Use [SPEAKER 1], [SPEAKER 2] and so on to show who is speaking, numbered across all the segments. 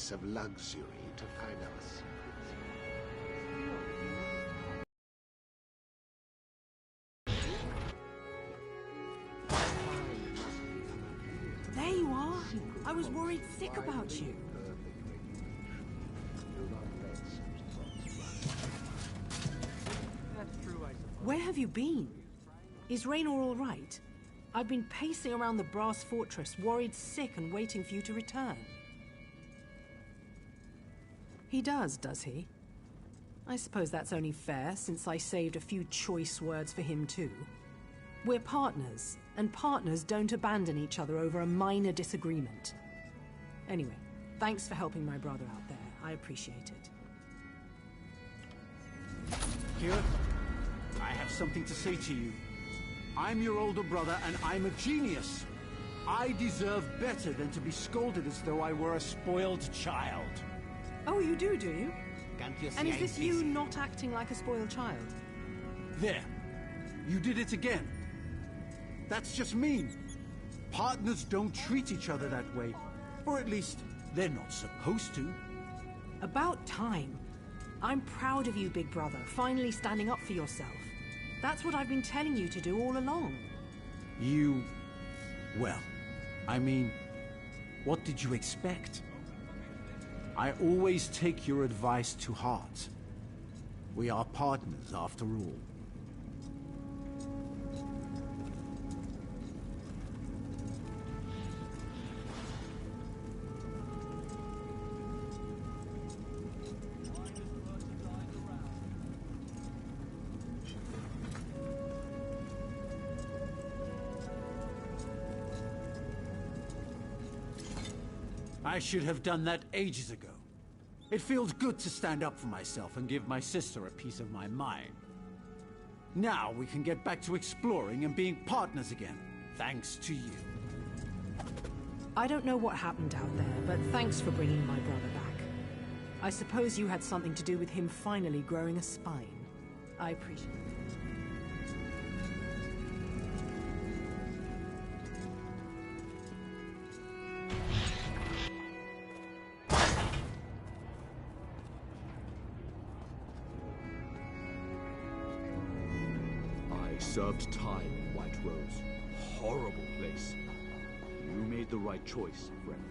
[SPEAKER 1] price of luxury to find our secrets.
[SPEAKER 2] There you are. I was worried sick about you. Where have you been? Is Raynor all right? I've been pacing around the brass fortress, worried sick and waiting for you to return. He does he? I suppose that's only fair, since I saved a few choice words for him too. We're partners, and partners don't abandon each other over a minor disagreement. Anyway, thanks for helping my brother out there. I appreciate it.
[SPEAKER 3] Here, I have something to say to you. I'm your older brother, and I'm a genius. I deserve better than to be scolded as though I were a spoiled child.
[SPEAKER 2] Oh, you do you? And is this you not acting like a spoiled child?
[SPEAKER 3] There. You did it again. That's just mean. Partners don't treat each other that way. Or at least, they're not supposed to.
[SPEAKER 2] About time. I'm proud of you, big brother, finally standing up for yourself. That's what I've been telling you to do all along.
[SPEAKER 3] You... well, I mean, what did you expect? I always take your advice to heart. We are partners, after all. I should have done that ages ago. It feels good to stand up for myself and give my sister a piece of my mind. Now we can get back to exploring and being partners again, thanks to you.
[SPEAKER 2] I don't know what happened out there, but thanks for bringing my brother back. I suppose you had something to do with him finally growing a spine. I appreciate it.
[SPEAKER 4] Served time in White Rose. Horrible place. You made the right choice, friend.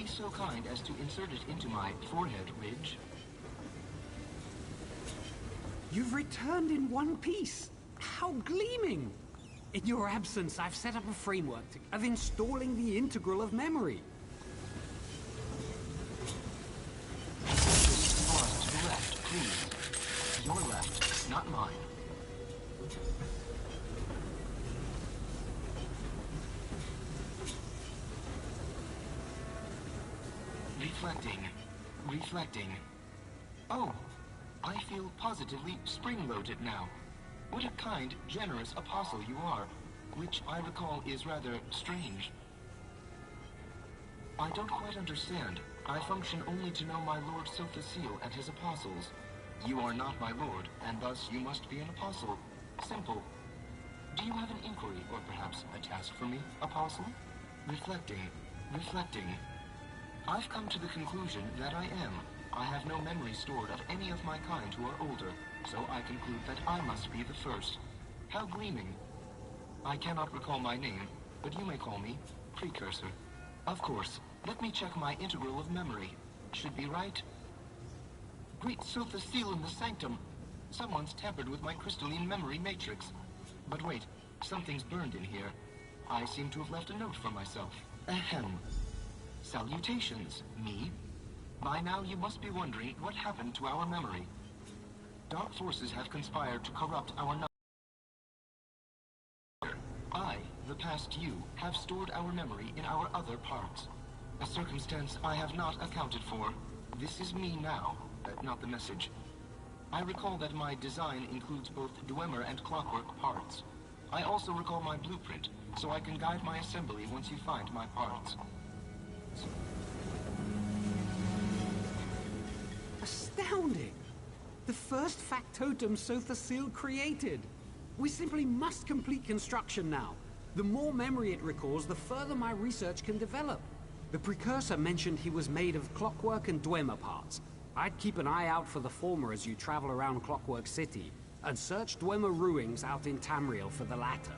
[SPEAKER 5] So kind as to insert it into my forehead ridge.
[SPEAKER 6] You've returned in one piece. How gleaming! In your absence, I've set up a framework of installing the integral of memory.
[SPEAKER 5] Pause to the left, please. Your left, not mine. Reflecting. Oh, I feel positively spring-loaded now. What a kind, generous apostle you are, which I recall is rather strange. I don't quite understand. I function only to know my Lord Sophasil and his apostles. You are not my lord, and thus you must be an apostle. Simple. Do you have an inquiry, or perhaps a task for me, apostle? Reflecting. I've come to the conclusion that I am. I have no memory stored of any of my kind who are older, so I conclude that I must be the first. How gleaming. I cannot recall my name, but you may call me Precursor. Of course, let me check my integral of memory. Should be right. Great Zelda Seal in the sanctum. Someone's tampered with my crystalline memory matrix. But wait, something's burned in here. I seem to have left a note for myself. Ahem. Salutations, me. By now you must be wondering what happened to our memory. Dark forces have conspired to corrupt our knowledge. I, the past you, have stored our memory in our other parts. A circumstance I have not accounted for. This is me now, not the message. I recall that my design includes both Dwemer and clockwork parts. I also recall my blueprint, so I can guide my assembly once you find my parts.
[SPEAKER 6] Astounding! The first factotum Sotha Seal created. We simply must complete construction now. The more memory it recalls, the further my research can develop. The precursor mentioned he was made of clockwork and Dwemer parts. I'd keep an eye out for the former as you travel around Clockwork City, and search Dwemer ruins out in Tamriel for the latter.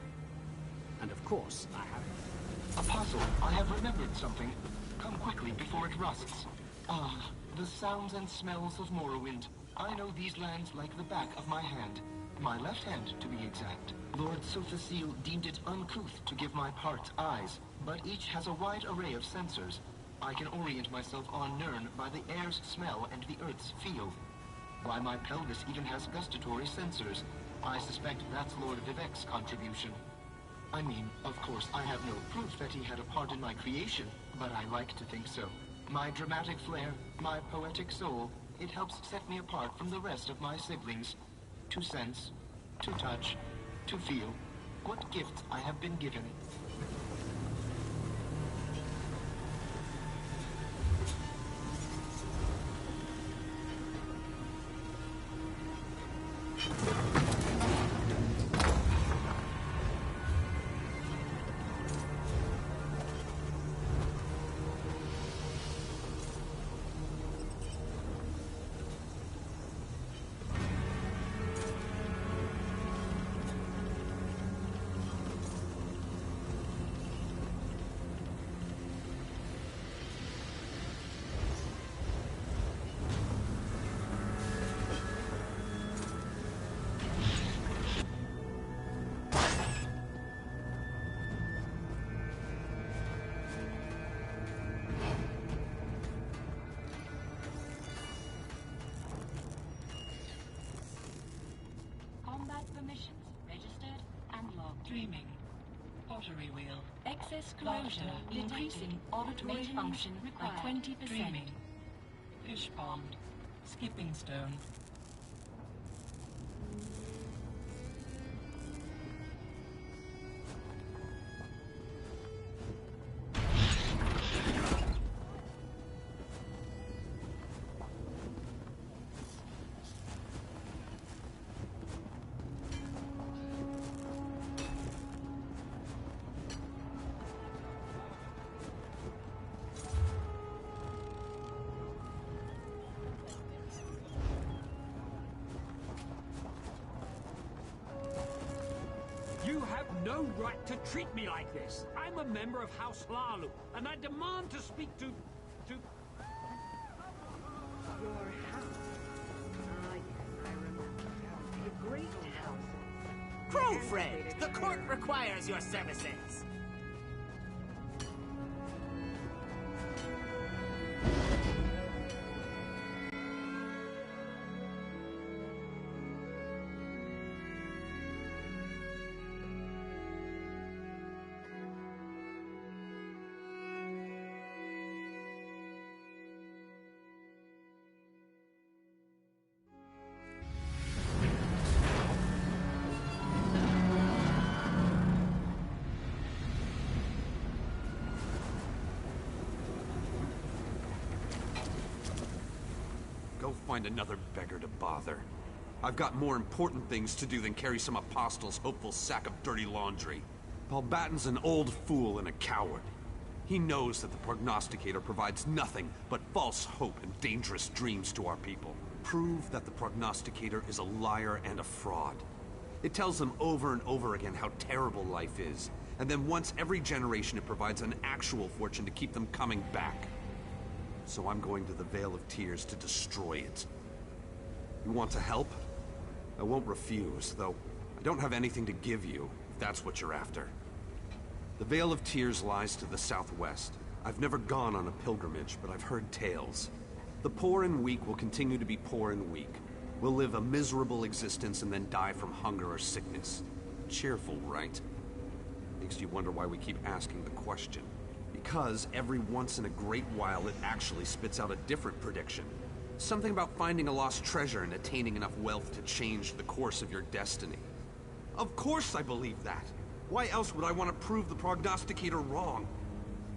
[SPEAKER 6] And of course, I have...
[SPEAKER 5] Apostle, I have remembered something. Come quickly before it rusts. Ah, the sounds and smells of Morrowind. I know these lands like the back of my hand. My left hand, to be exact. Lord Sotha Seal deemed it uncouth to give my parts eyes, but each has a wide array of sensors. I can orient myself on Nirn by the air's smell and the earth's feel. Why, my pelvis even has gustatory sensors. I suspect that's Lord Vivek's contribution. I mean, of course, I have no proof that he had a part in my creation, but I like to think so. My dramatic flair, my poetic soul, it helps set me apart from the rest of my siblings. To sense, to touch, to feel. What gifts I have been given.
[SPEAKER 7] Permissions registered and logged.
[SPEAKER 8] Dreaming. Pottery wheel.
[SPEAKER 7] Excess corrosion increasing auditory function by 20%.
[SPEAKER 8] Dreaming. Fish pond. Skipping stone.
[SPEAKER 6] You have no right to treat me like this. I'm a member of House Lalu, and I demand to speak to...
[SPEAKER 9] Your house. Ah, yes, I remember. The great house.
[SPEAKER 10] Crow friend, the court requires your services.
[SPEAKER 11] find another beggar to bother. I've got more important things to do than carry some apostle's hopeful sack of dirty laundry. Palbatin's an old fool and a coward. He knows that the prognosticator provides nothing but false hope and dangerous dreams to our people. Prove that the prognosticator is a liar and a fraud. It tells them over and over again how terrible life is, and then once every generation it provides an actual fortune to keep them coming back. So I'm going to the Vale of Tears to destroy it. You want to help? I won't refuse, though I don't have anything to give you, if that's what you're after. The Vale of Tears lies to the southwest. I've never gone on a pilgrimage, but I've heard tales. The poor and weak will continue to be poor and weak. We'll live a miserable existence and then die from hunger or sickness. Cheerful, right? Makes you wonder why we keep asking the question. Because every once in a great while it actually spits out a different prediction. Something about finding a lost treasure and attaining enough wealth to change the course of your destiny. Of course I believe that! Why else would I want to prove the prognosticator wrong?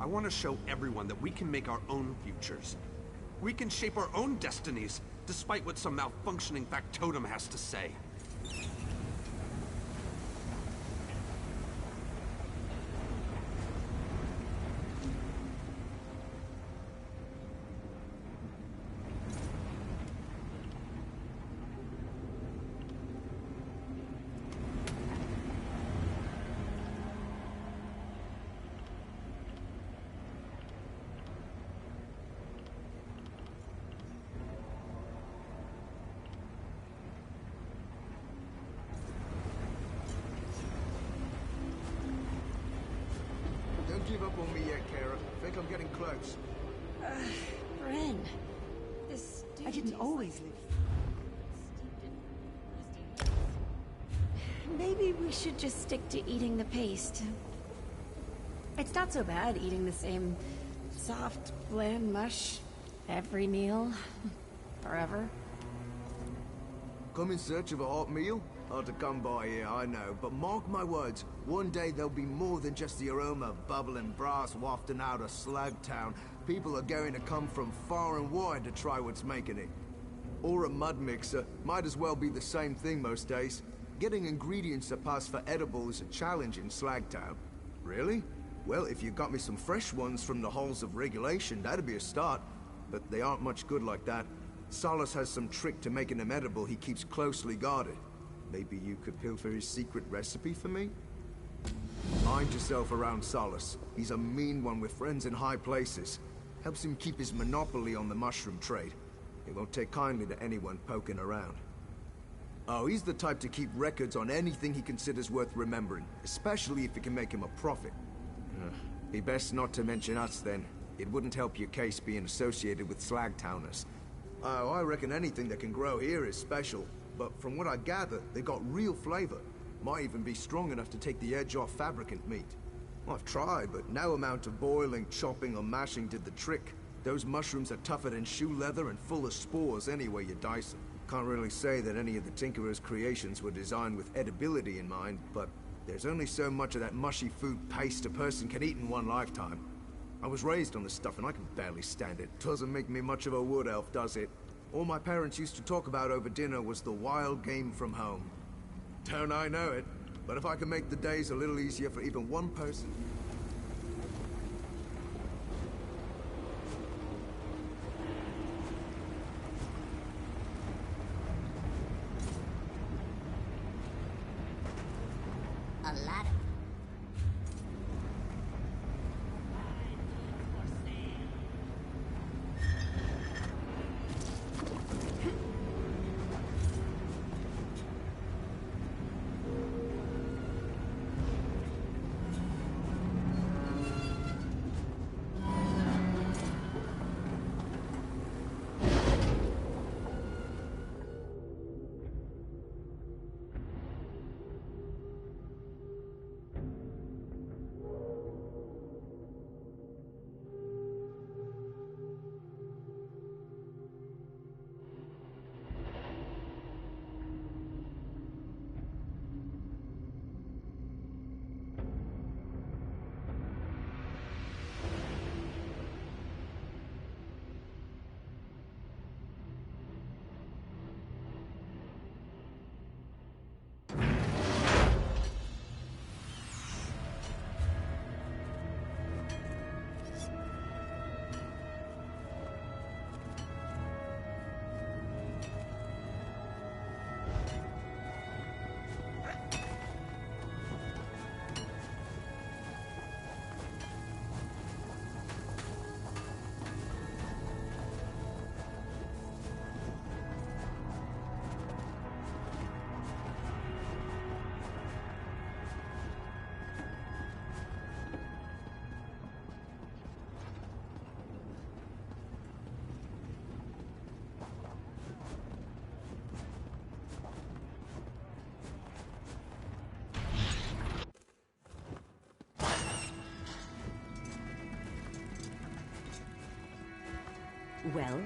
[SPEAKER 11] I want to show everyone that we can make our own futures. We can shape our own destinies, despite what some malfunctioning factotum has to say.
[SPEAKER 12] Don't give up on me yet, Kara. I think I'm getting close.
[SPEAKER 13] Ren, this
[SPEAKER 9] I didn't always live.
[SPEAKER 13] Maybe we should just stick to eating the paste. It's not so bad eating the same soft, bland mush every meal. Forever.
[SPEAKER 12] Come in search of a hot meal? Hard to come by here, I know, but mark my words, one day there'll be more than just the aroma of bubbling brass wafting out of Slugtown. People are going to come from far and wide to try what's making it. Or a mud mixer. Might as well be the same thing most days. Getting ingredients that pass for edible is a challenge in Slugtown. Really? Well, if you got me some fresh ones from the halls of regulation, that'd be a start. But they aren't much good like that. Solus has some trick to making them edible he keeps closely guarded. Maybe you could pilfer his secret recipe for me? Mind yourself around Solus. He's a mean one with friends in high places. Helps him keep his monopoly on the mushroom trade. He won't take kindly to anyone poking around. Oh, he's the type to keep records on anything he considers worth remembering, especially if it can make him a profit. Be best not to mention us then. It wouldn't help your case being associated with Slagtowners. Oh, I reckon anything that can grow here is special. But from what I gather, they got real flavor. Might even be strong enough to take the edge off fabricant meat. Well, I've tried, but no amount of boiling, chopping, or mashing did the trick. Those mushrooms are tougher than shoe leather and full of spores any way you dice them. Can't really say that any of the Tinkerer's creations were designed with edibility in mind, but there's only so much of that mushy food paste a person can eat in one lifetime. I was raised on this stuff and I can barely stand it. Doesn't make me much of a wood elf, does it? All my parents used to talk about over dinner was the wild game from home. Don't I know it? But if I can make the days a little easier for even one person...
[SPEAKER 13] A lot of...
[SPEAKER 14] well?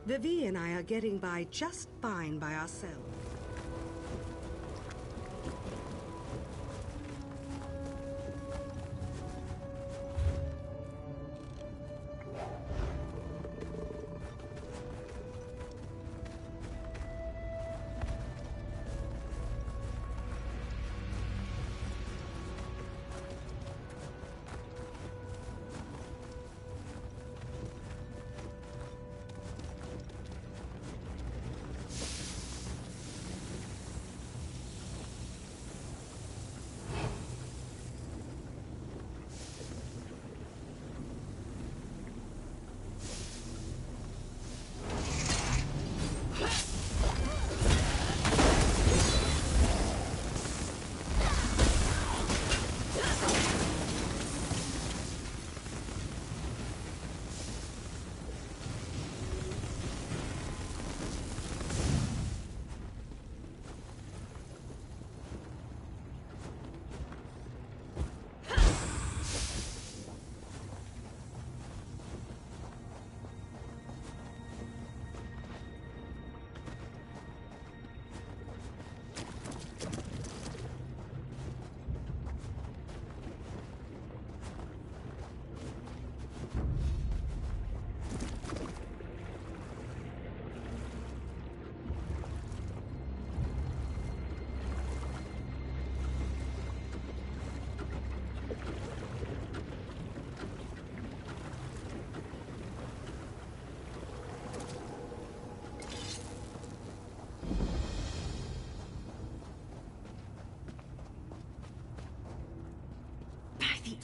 [SPEAKER 9] Vivi and I are getting by just fine by ourselves.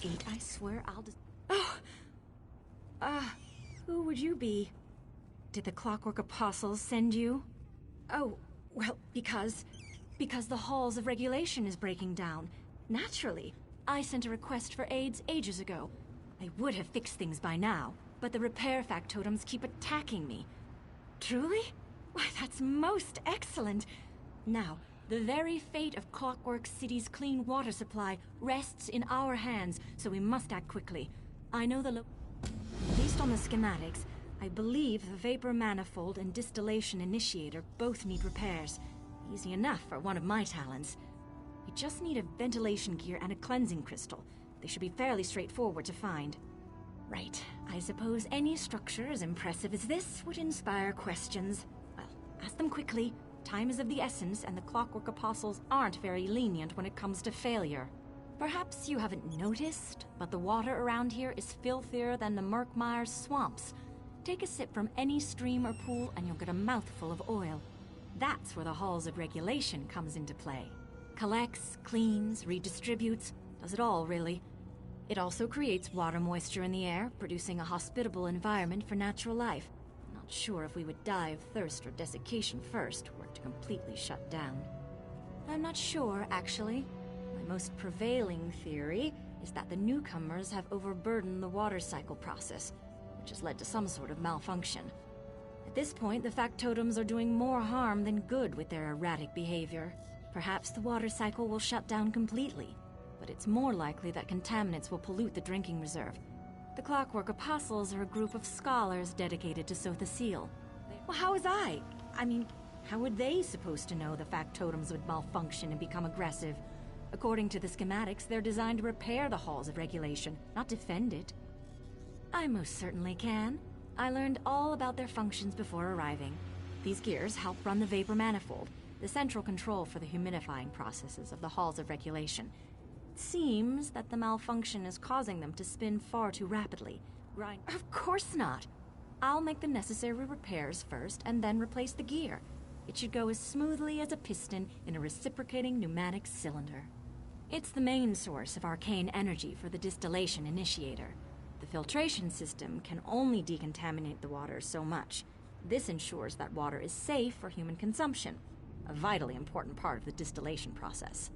[SPEAKER 13] eat. I swear I'll just... Oh! Who would you be? Did the Clockwork Apostles send you? Oh, well, because the halls of regulation is breaking down. Naturally. I sent a request for aids ages ago. I would have fixed things by now, but the repair factotums keep attacking me. Truly? Why, that's most excellent. Now, the very fate of Clockwork City's clean water supply rests in our hands, so we must act quickly. I know based on the schematics, I believe the vapor manifold and distillation initiator both need repairs. Easy enough for one of my talents. We just need a ventilation gear and a cleansing crystal. They should be fairly straightforward to find. Right. I suppose any structure as impressive as this would inspire questions. Well, ask them quickly. Time is of the essence, and the Clockwork Apostles aren't very lenient when it comes to failure. Perhaps you haven't noticed, but the water around here is filthier than the Murkmire's swamps. Take a sip from any stream or pool and you'll get a mouthful of oil. That's where the halls of regulation comes into play. Collects, cleans, redistributes, does it all, really. It also creates water moisture in the air, producing a hospitable environment for natural life. I'm not sure if we would die of thirst or desiccation first, were it to completely shut down. I'm not sure, actually. My most prevailing theory is that the newcomers have overburdened the water cycle process, which has led to some sort of malfunction. At this point, the factotums are doing more harm than good with their erratic behavior. Perhaps the water cycle will shut down completely, but it's more likely that contaminants will pollute the drinking reserve. The Clockwork Apostles are a group of scholars dedicated to Sotha Seal. Well, how was I? I mean, how were they supposed to know the factotums would malfunction and become aggressive? According to the schematics, they're designed to repair the halls of regulation, not defend it. I most certainly can. I learned all about their functions before arriving. These gears help run the vapor manifold, the central control for the humidifying processes of the halls of regulation. It seems that the malfunction is causing them to spin far too rapidly. Right? Of course not. I'll make the necessary repairs first and then replace the gear. It should go as smoothly as a piston in a reciprocating pneumatic cylinder. It's the main source of arcane energy for the distillation initiator. The filtration system can only decontaminate the water so much. This ensures that water is safe for human consumption, a vitally important part of the distillation process.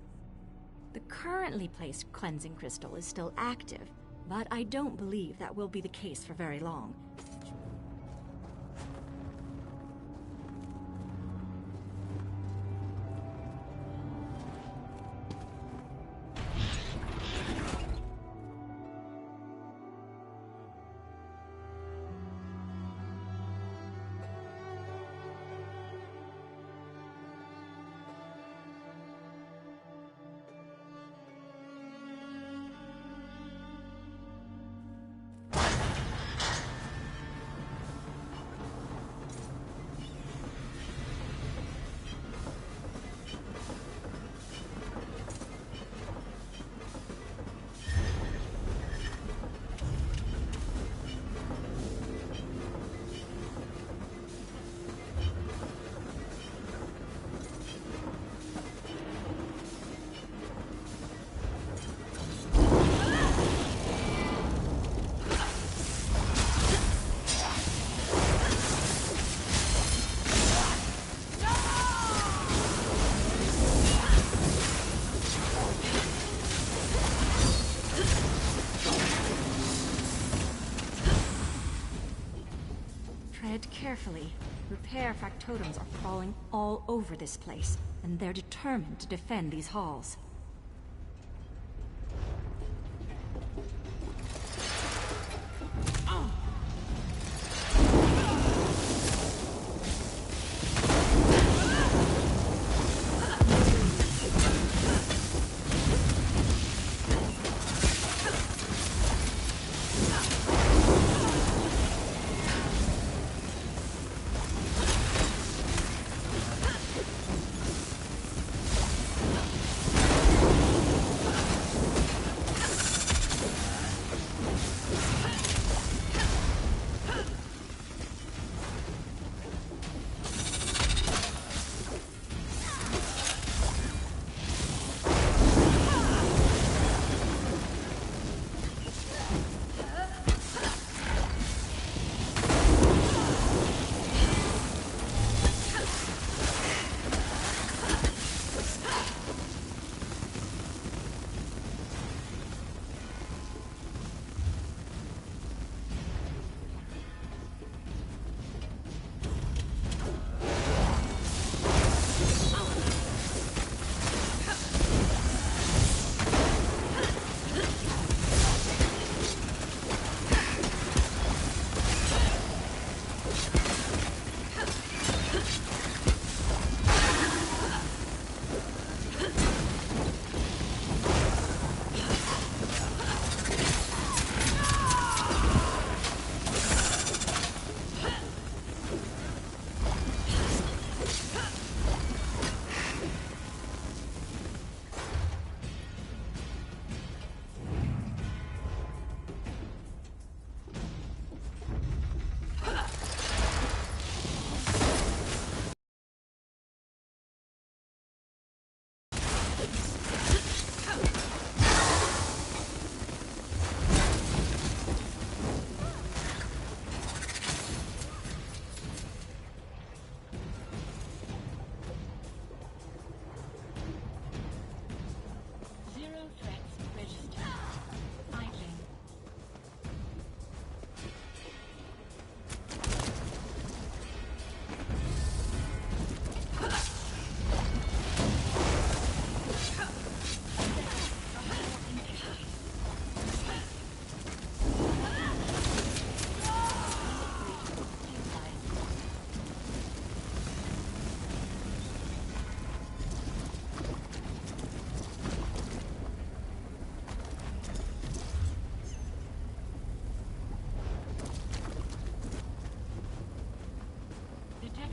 [SPEAKER 13] The currently placed cleansing crystal is still active, but I don't believe that will be the case for very long. Carefully. Repair factotums are crawling all over this place, and they're determined to defend these halls.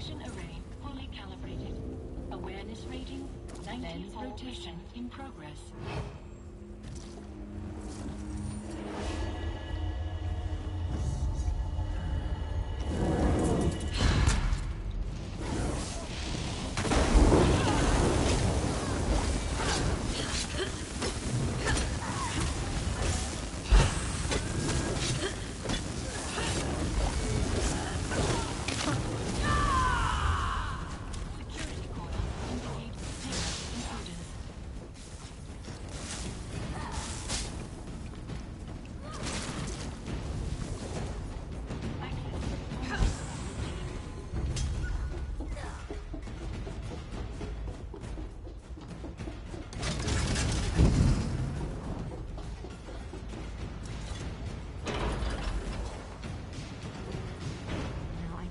[SPEAKER 7] Protection array fully calibrated. Awareness rating 94%. Lens rotation in progress.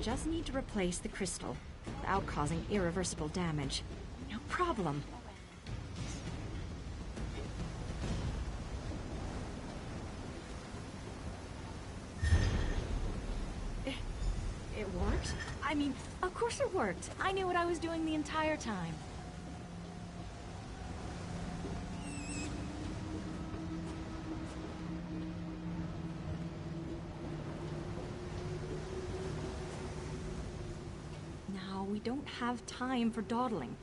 [SPEAKER 13] Just need to replace the crystal without causing irreversible damage. No problem. It worked? I mean, of course it worked. I knew what I was doing the entire time. We don't have time for dawdling.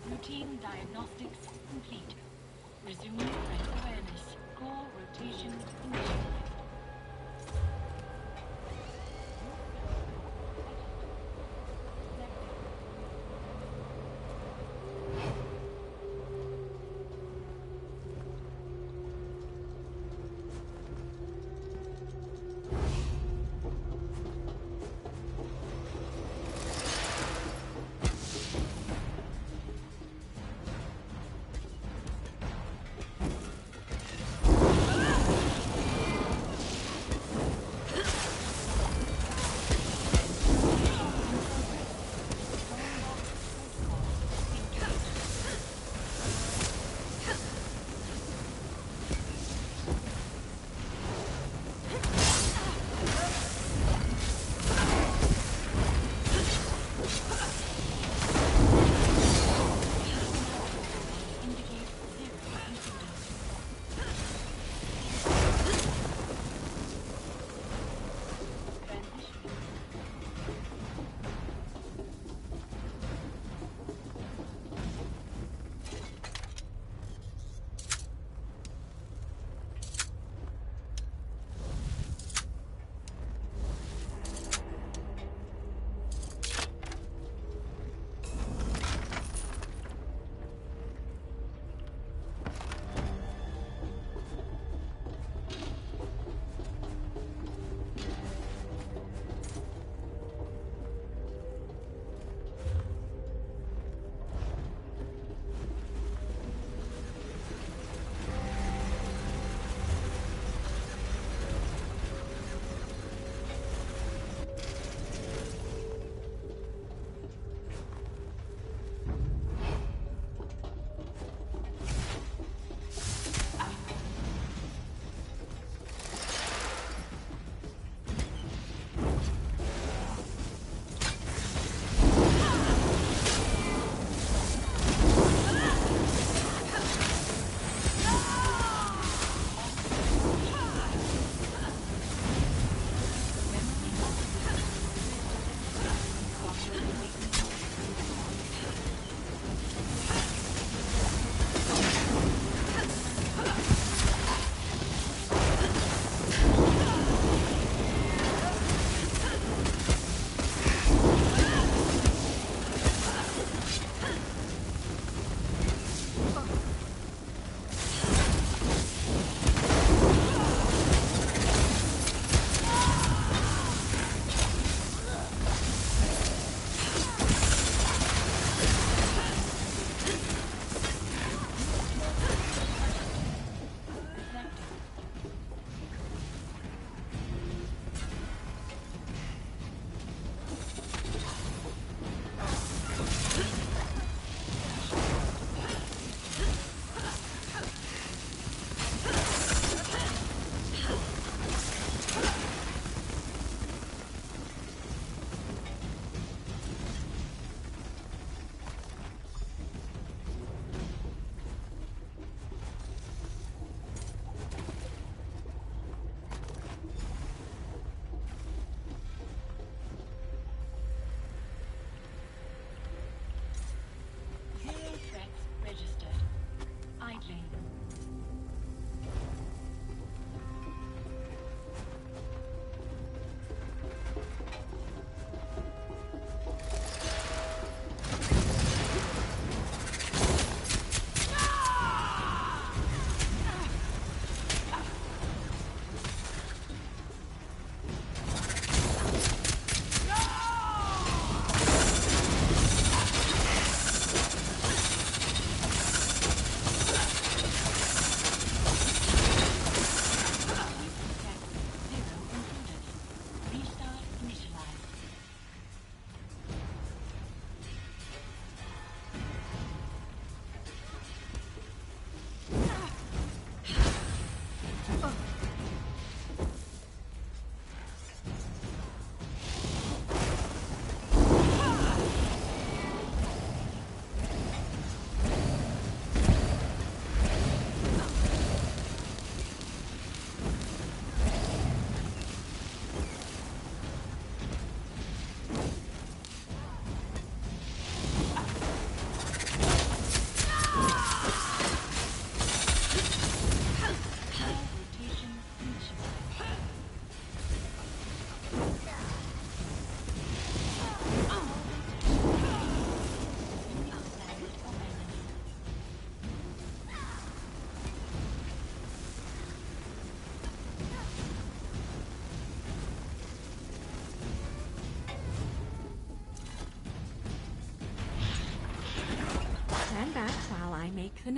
[SPEAKER 7] Routine diagnostics complete. Resuming threat awareness. Core rotation initiated.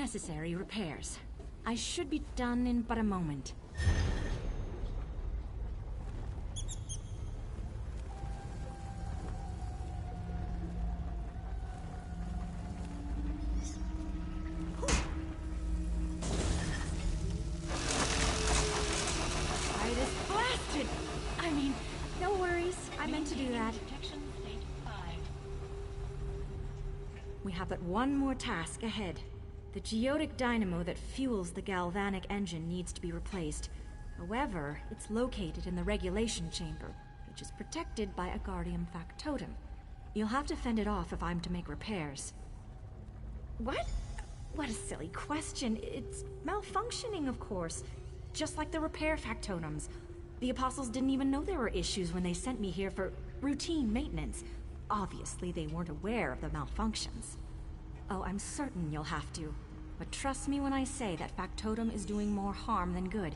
[SPEAKER 13] necessary repairs. I should be done in but a moment. We have but one more task ahead. The geotic dynamo that fuels the galvanic engine needs to be replaced. However, it's located in the regulation chamber, which is protected by a guardian factotum. You'll have to fend it off if I'm to make repairs. What? What a silly question. It's malfunctioning, of course. Just like the repair factotums. The Apostles didn't even know there were issues when they sent me here for routine maintenance. Obviously, they weren't aware of the malfunctions. Oh, I'm certain you'll have to. But trust me when I say that factotum is doing more harm than good.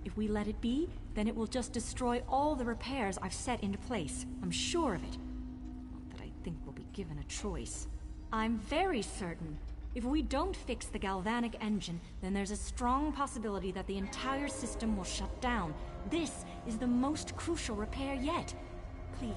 [SPEAKER 13] If we let it be, then it will just destroy all the repairs I've set into place. I'm sure of it. Not that I think we'll be given a choice. I'm very certain. If we don't fix the galvanic engine, then there's a strong possibility that the entire system will shut down. This is the most crucial repair yet. Please.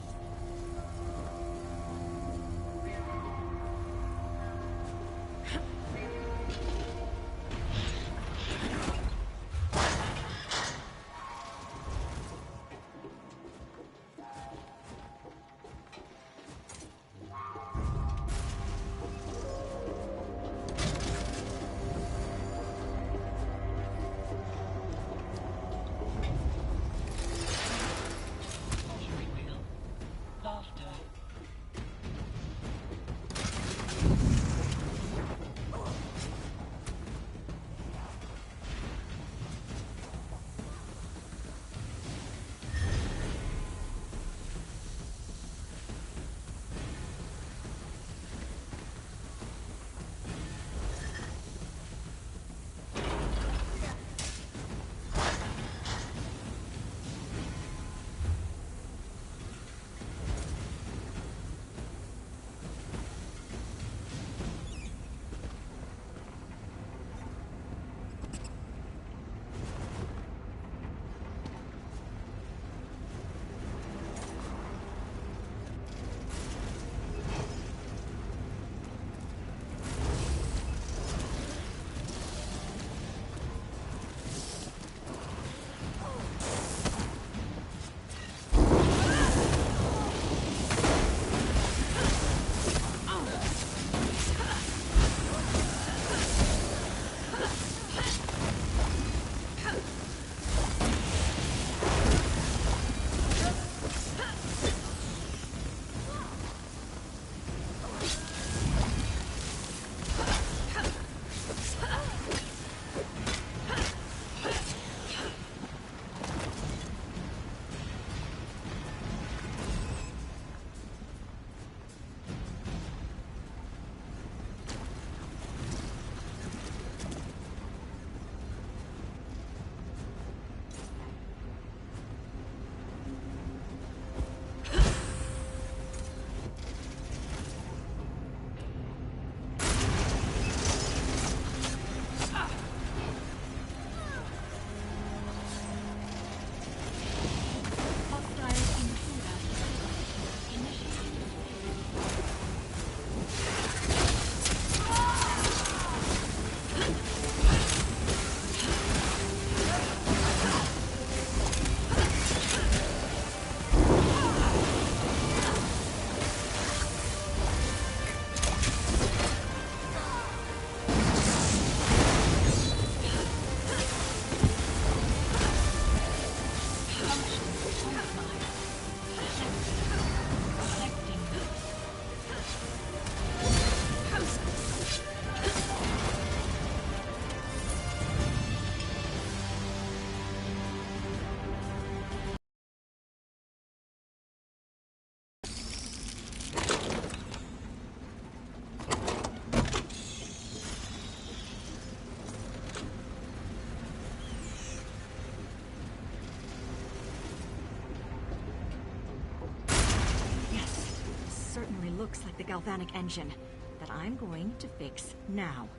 [SPEAKER 13] Looks like the galvanic engine that I'm going to fix now.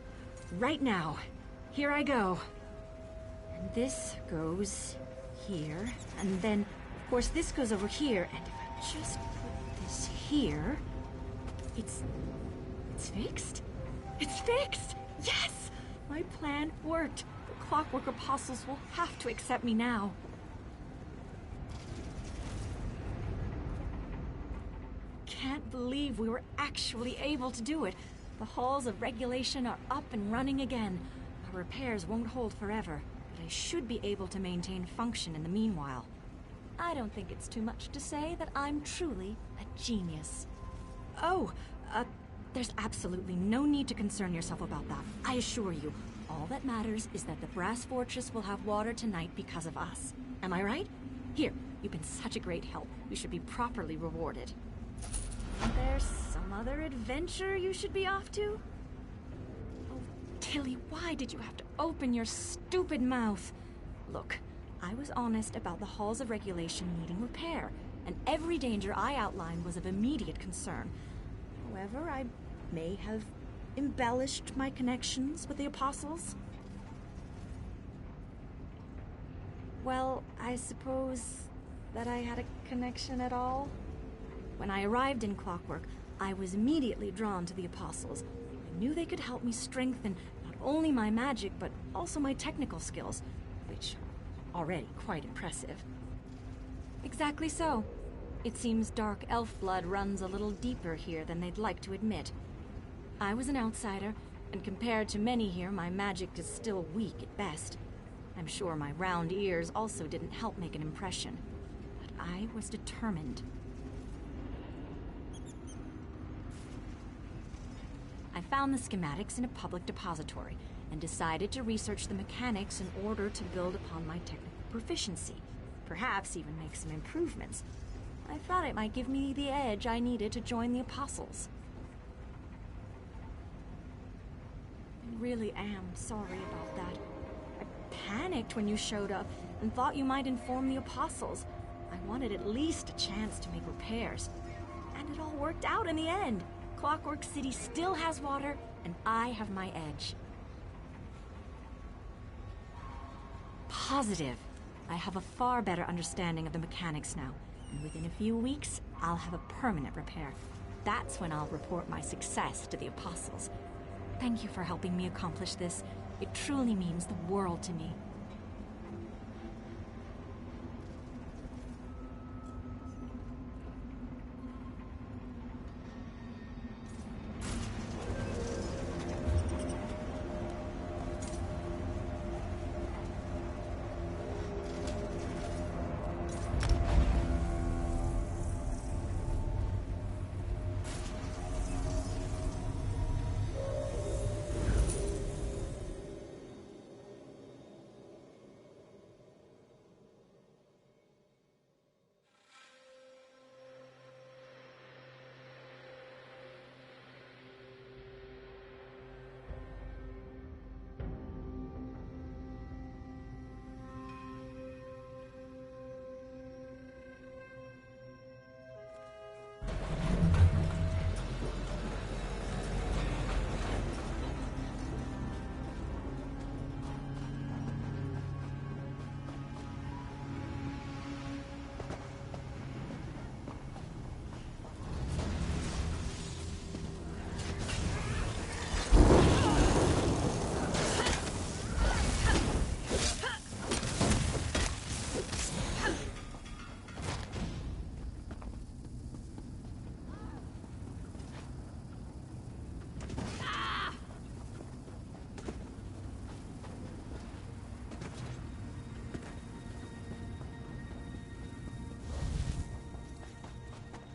[SPEAKER 13] right now. Here I go. And this goes here, and then, of course, this goes over here, and if I just put this here, it's fixed? It's fixed! Yes! My plan worked. The Clockwork Apostles will have to accept me now. Can't believe we were actually able to do it. The halls of regulation are up and running again. Our repairs won't hold forever, but I should be able to maintain function in the meanwhile. I don't think it's too much to say that I'm truly a genius. Oh, there's absolutely no need to concern yourself about that. I assure you, all that matters is that the Brass Fortress will have water tonight because of us. Am I right? Here, you've been such a great help. You should be properly rewarded. There's some other adventure you should be off to? Oh, Tilly, why did you have to open your stupid mouth? Look, I was honest about the halls of regulation needing repair, and every danger I outlined was of immediate concern. However, I may have embellished my connections with the Apostles. Well, I suppose that I had a connection at all. When I arrived in Clockwork, I was immediately drawn to the Apostles. I knew they could help me strengthen not only my magic, but also my technical skills, which are already quite impressive. Exactly so. It seems dark elf blood runs a little deeper here than they'd like to admit. I was an outsider, and compared to many here, my magic is still weak at best. I'm sure my round ears also didn't help make an impression, but I was determined. I found the schematics in a public depository and decided to research the mechanics in order to build upon my technical proficiency, perhaps even make some improvements. I thought it might give me the edge I needed to join the Apostles. I really am sorry about that. I panicked when you showed up and thought you might inform the Apostles. I wanted at least a chance to make repairs. And it all worked out in the end. Clockwork City still has water, and I have my edge. Positive. I have a far better understanding of the mechanics now, and within a few weeks, I'll have a permanent repair. That's when I'll report my success to the Apostles. Thank you for helping me accomplish this. It truly means the world to me.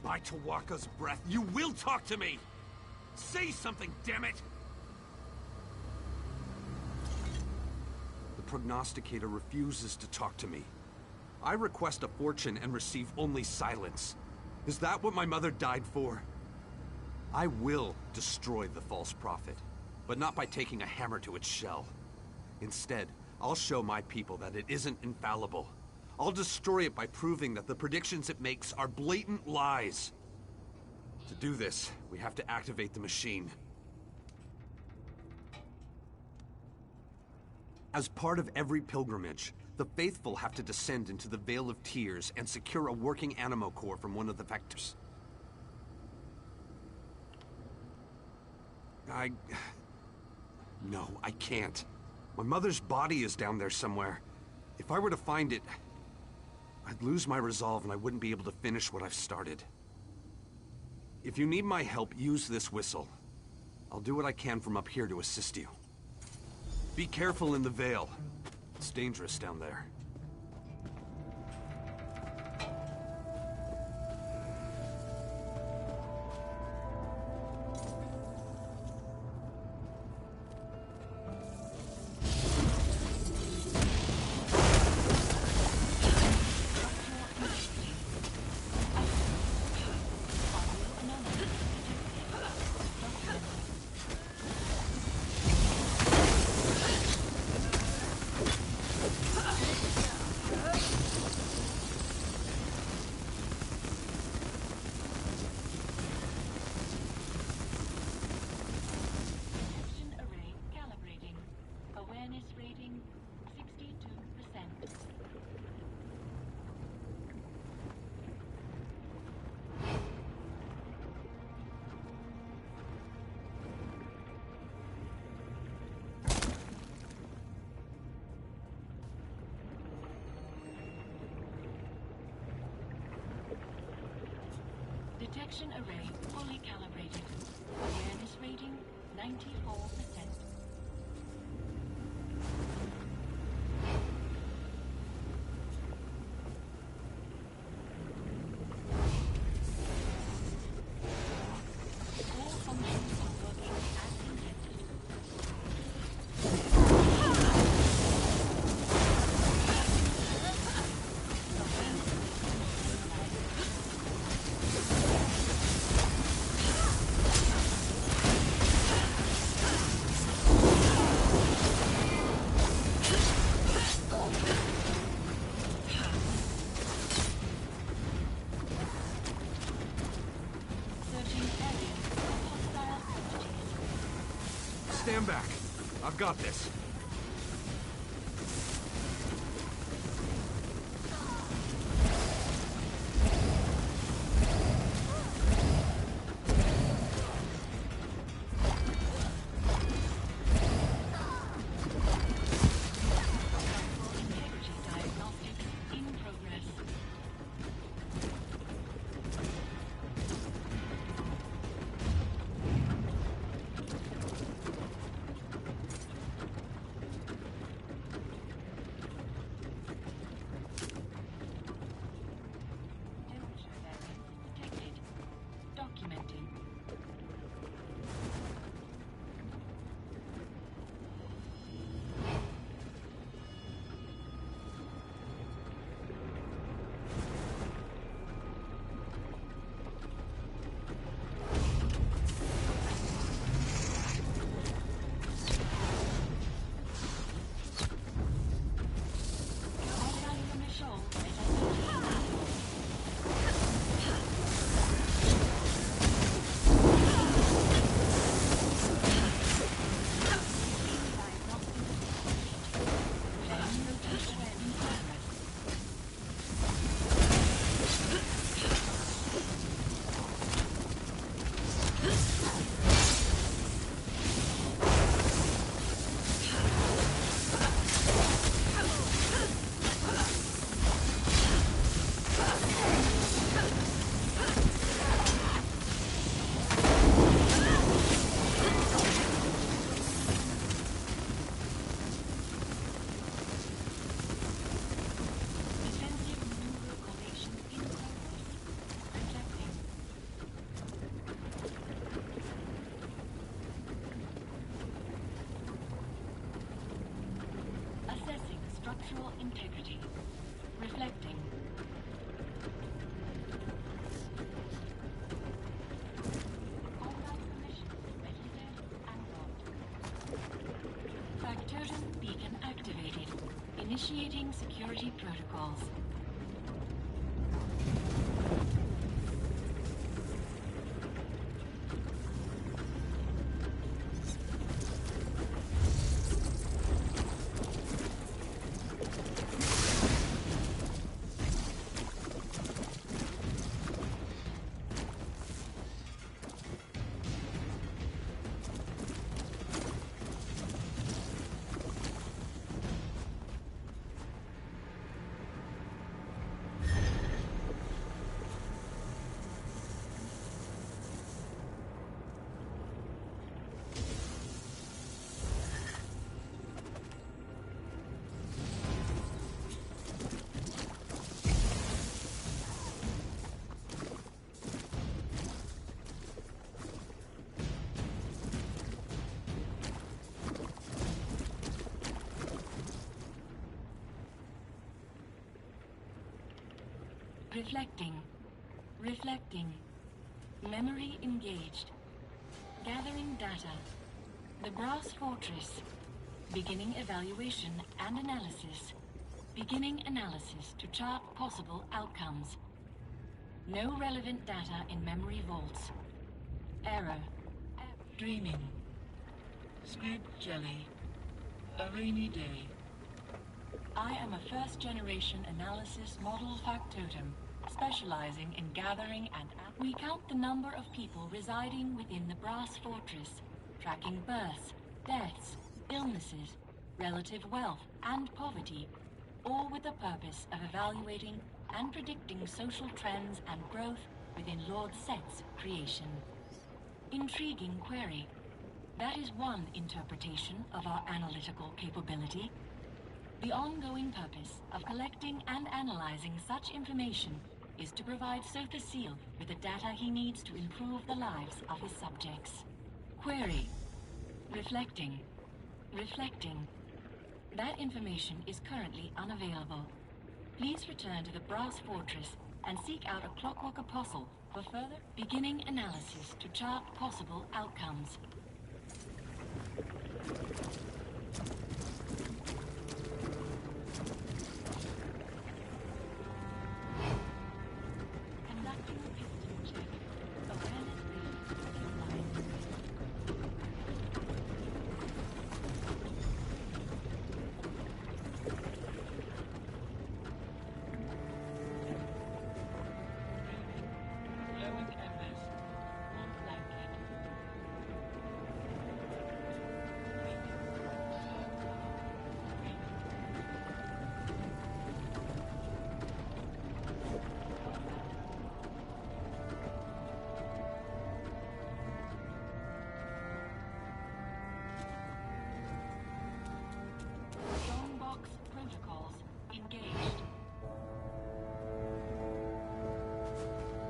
[SPEAKER 11] By Tawaka's breath, you will talk to me! Say something, damn it! The prognosticator refuses to talk to me. I request a fortune and receive only silence. Is that what my mother died for? I will destroy the false prophet, but not by taking a hammer to its shell. Instead, I'll show my people that it isn't infallible. I'll destroy it by proving that the predictions it makes are blatant lies. To do this, we have to activate the machine. As part of every pilgrimage, the faithful have to descend into the Vale of Tears and secure a working animo core from one of the vectors. No, I can't. My mother's body is down there somewhere. If I were to find it, I'd lose my resolve and I wouldn't be able to finish what I've started. If you need my help, use this whistle. I'll do what I can from up here to assist you. Be careful in the Vale. It's dangerous down there.
[SPEAKER 7] Detection array fully calibrated. Awareness rating 94%. All functions are working as intended.
[SPEAKER 11] Stand back. I've got this. Structural integrity. Reflecting. Combat permission registered and locked. Factotum beacon activated. Initiating security protocols.
[SPEAKER 7] Reflecting. Reflecting. Memory engaged. Gathering data. The Brass Fortress. Beginning evaluation and analysis. Beginning analysis to chart possible outcomes. No relevant data in memory vaults. Error.
[SPEAKER 8] Dreaming. Squid jelly. A rainy day.
[SPEAKER 7] I am a first-generation analysis model factotum, specializing in gathering and... We count the number of people residing within the Brass Fortress, tracking births, deaths, illnesses, relative wealth, and poverty, all with the purpose of evaluating and predicting social trends and growth within Lord Set's creation. Intriguing query. That is one interpretation of our analytical capability. The ongoing purpose of collecting and analyzing such information is to provide Sotha Seal with the data he needs to improve the lives of his subjects. Query. Reflecting. Reflecting. That information is currently unavailable. Please return to the Brass Fortress and seek out a Clockwork Apostle for further beginning analysis to chart possible outcomes. Conducting piston check. Awareness rating
[SPEAKER 8] Glowing embers. One blanket.
[SPEAKER 7] Strongbox protocols engaged.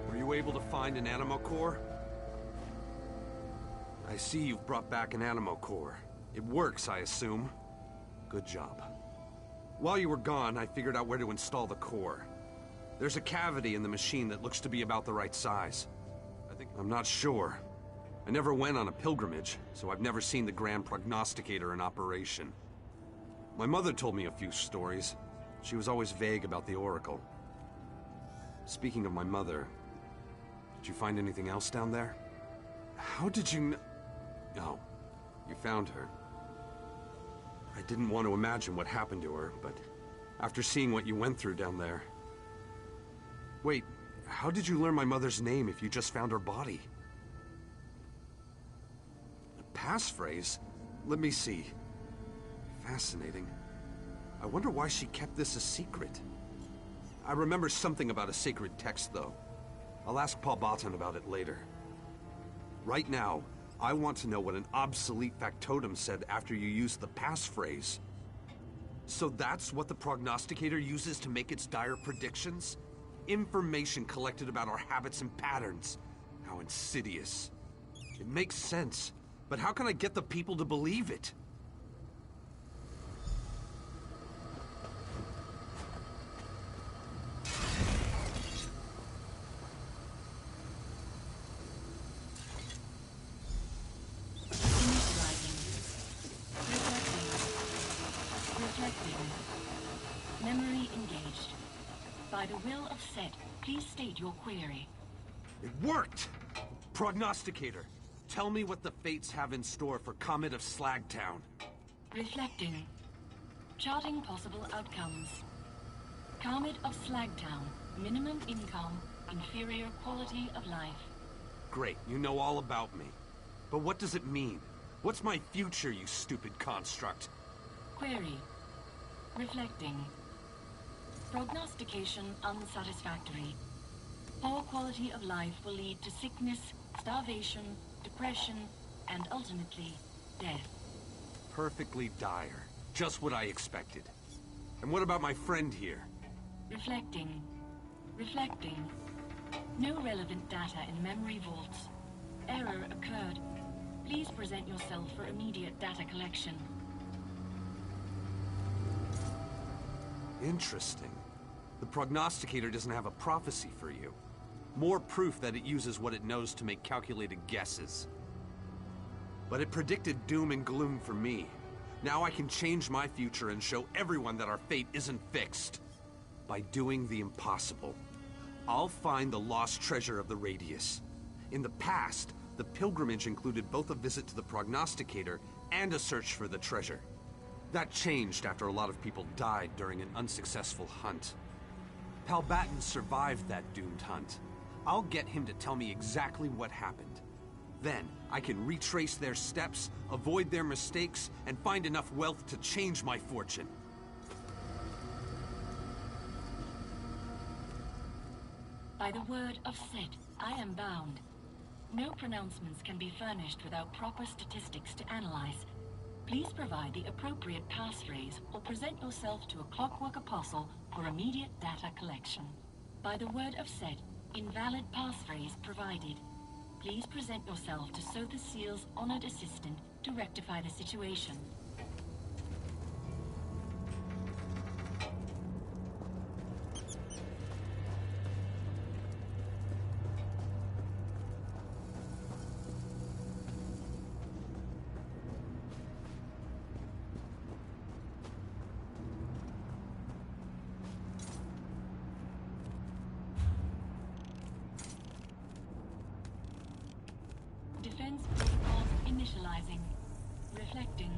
[SPEAKER 11] Were you able to find an Animo Core? I see you've brought back an Animo Core. It works, I assume. Good job. While you were gone, I figured out where to install the core. There's a cavity in the machine that looks to be about the right size. I'm not sure. I never went on a pilgrimage, so I've never seen the Grand Prognosticator in operation. My mother told me a few stories. She was always vague about the Oracle. Speaking of my mother, did you find anything else down there? How did you Oh, you found her. I didn't want to imagine what happened to her, but after seeing what you went through down there... Wait, how did you learn my mother's name if you just found her body? A passphrase? Let me see. Fascinating. I wonder why she kept this a secret. I remember something about a sacred text, though. I'll ask Paul Botton about it later. Right now, I want to know what an obsolete factotum said after you used the passphrase. So that's what the prognosticator uses to make its dire predictions? Information collected about our habits and patterns. How insidious. It makes sense, but how can I get the people to believe it?
[SPEAKER 7] Memory engaged. By the will of Set, please state your query.
[SPEAKER 11] It worked! Prognosticator, tell me what the Fates have in store for Comet of Slagtown.
[SPEAKER 7] Reflecting. Charting possible outcomes. Comet of Slagtown. Minimum income. Inferior quality of life.
[SPEAKER 11] Great, you know all about me. But what does it mean? What's my future, you stupid construct?
[SPEAKER 7] Query. Reflecting. Prognostication unsatisfactory. Poor quality of life will lead to sickness, starvation, depression, and ultimately, death.
[SPEAKER 11] Perfectly dire. Just what I expected. And what about my friend here?
[SPEAKER 7] Reflecting. Reflecting. No relevant data in memory vaults. Error occurred. Please present yourself for immediate data collection.
[SPEAKER 11] Interesting. The prognosticator doesn't have a prophecy for you. More proof that it uses what it knows to make calculated guesses. But it predicted doom and gloom for me. Now I can change my future and show everyone that our fate isn't fixed. By doing the impossible. I'll find the lost treasure of the Radius. In the past, the pilgrimage included both a visit to the prognosticator and a search for the treasure. That changed after a lot of people died during an unsuccessful hunt. Palbatten survived that doomed hunt. I'll get him to tell me exactly what happened. Then, I can retrace their steps, avoid their mistakes, and find enough wealth to change my fortune.
[SPEAKER 7] By the word of Sid, I am bound. No pronouncements can be furnished without proper statistics to analyze. Please provide the appropriate passphrase or present yourself to a Clockwork Apostle for immediate data collection. By the word of Sid, invalid passphrase provided. Please present yourself to Sotha Seal's honored assistant to rectify the situation. Defense protocols initializing. Reflecting.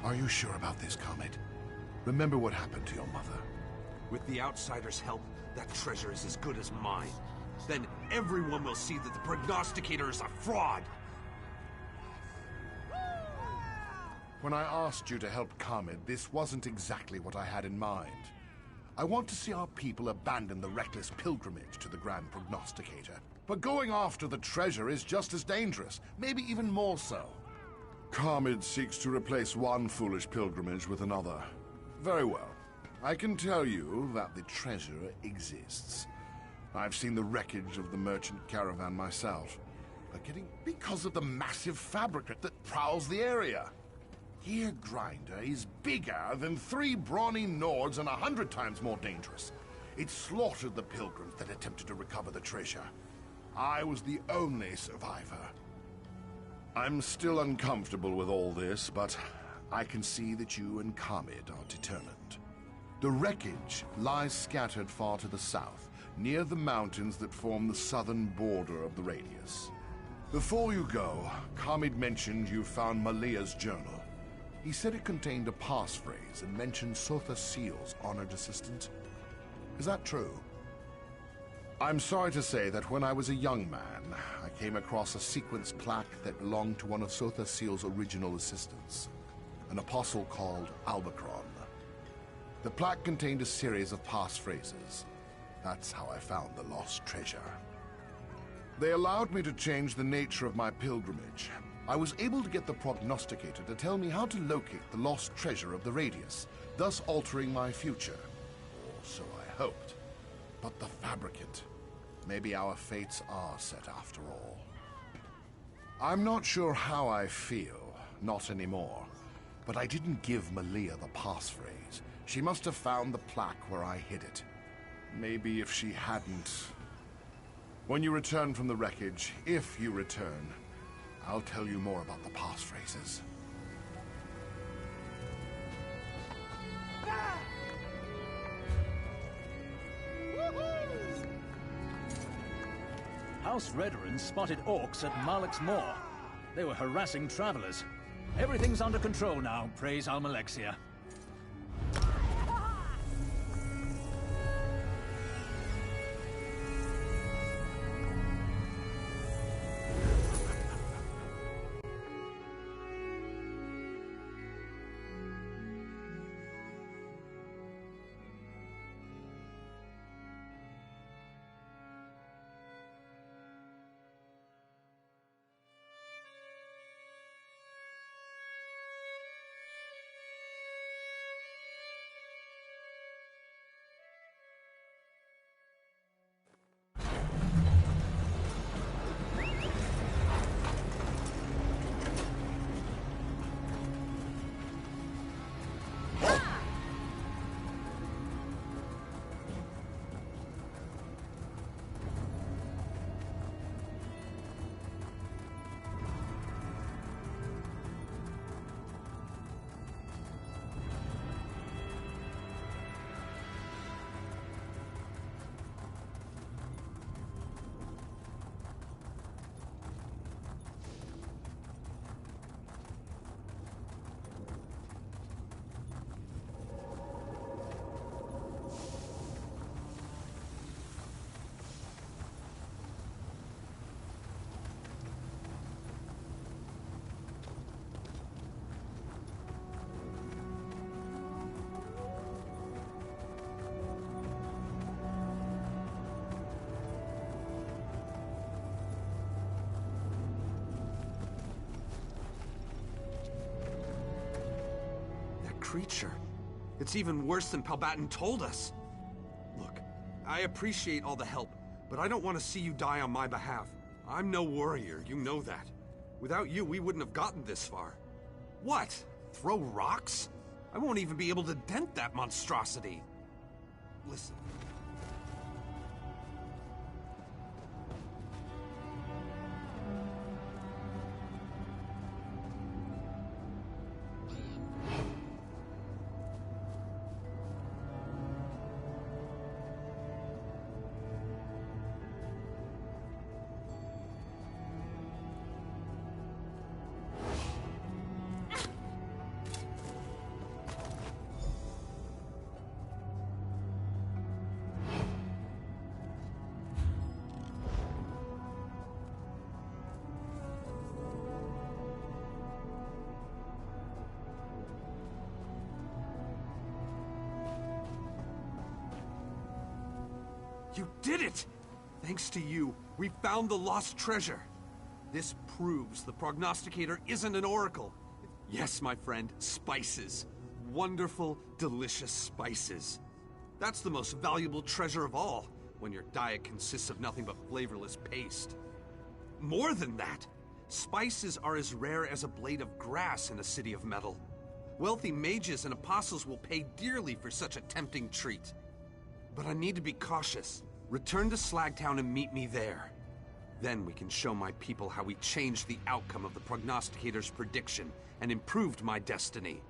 [SPEAKER 1] Are you sure about this, Comet? Remember what happened to your mother?
[SPEAKER 11] With the Outsider's help, that treasure is as good as mine. Then everyone will see that the prognosticator is a fraud!
[SPEAKER 1] When I asked you to help Comet, this wasn't exactly what I had in mind. I want to see our people abandon the reckless pilgrimage to the Grand Prognosticator. But going after the treasure is just as dangerous, maybe even more so. Comet seeks to replace one foolish pilgrimage with another. Very well. I can tell you that the treasure exists. I've seen the wreckage of the merchant caravan myself, because of the massive fabricate that prowls the area. Here, Grinder is bigger than 3 brawny Nords and 100 times more dangerous. It slaughtered the pilgrims that attempted to recover the treasure. I was the only survivor. I'm still uncomfortable with all this, but I can see that you and Comet are determined. The wreckage lies scattered far to the south, near the mountains that form the southern border of the Radius. Before you go, Comet mentioned you found Malia's journal. He said it contained a passphrase and mentioned Sotha Seal's honored assistant. Is that true? I'm sorry to say that when I was a young man, I came across a sequence plaque that belonged to one of Sotha Seal's original assistants, an apostle called Albacron. The plaque contained a series of passphrases. That's how I found the lost treasure. They allowed me to change the nature of my pilgrimage. I was able to get the prognosticator to tell me how to locate the lost treasure of the Radius, thus altering my future. Or so I hoped. But the fabricant. Maybe our fates are set after all. I'm not sure how I feel, not anymore. But I didn't give Malia the passphrase. She must have found the plaque where I hid it. Maybe if she hadn't... When you return from the wreckage, if you return, I'll tell you more about the passphrases.
[SPEAKER 14] House Redderans spotted orcs at Malek's Moor. They were harassing travelers. Everything's under control now, praise Almalexia.
[SPEAKER 11] Creature. It's even worse than Palbatin told us. Look, I appreciate all the help, but I don't want to see you die on my behalf. I'm no warrior, you know that. Without you, we wouldn't have gotten this far. What? Throw rocks? I won't even be able to dent that monstrosity. Listen. You did it! Thanks to you, we found the lost treasure. This proves the prognosticator isn't an oracle. Yes, my friend, spices. Wonderful, delicious spices. That's the most valuable treasure of all, when your diet consists of nothing but flavorless paste. More than that, spices are as rare as a blade of grass in a city of metal. Wealthy mages and apostles will pay dearly for such a tempting treat. But I need to be cautious. Return to Slagtown and meet me there. Then we can show my people how we changed the outcome of the prognosticator's prediction and improved my destiny.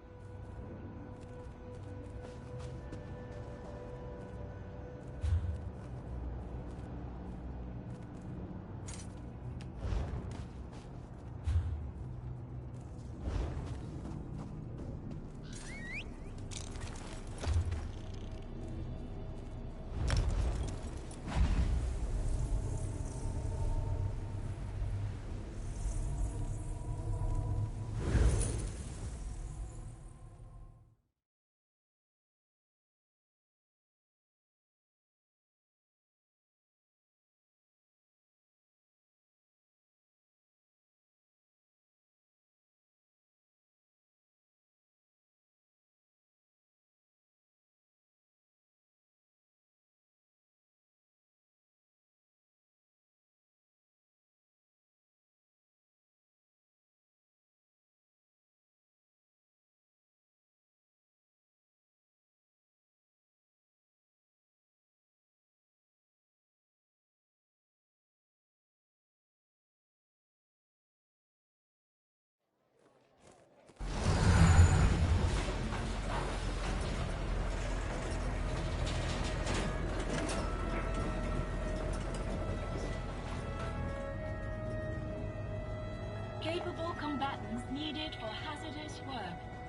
[SPEAKER 7] capable combatants needed for hazardous work.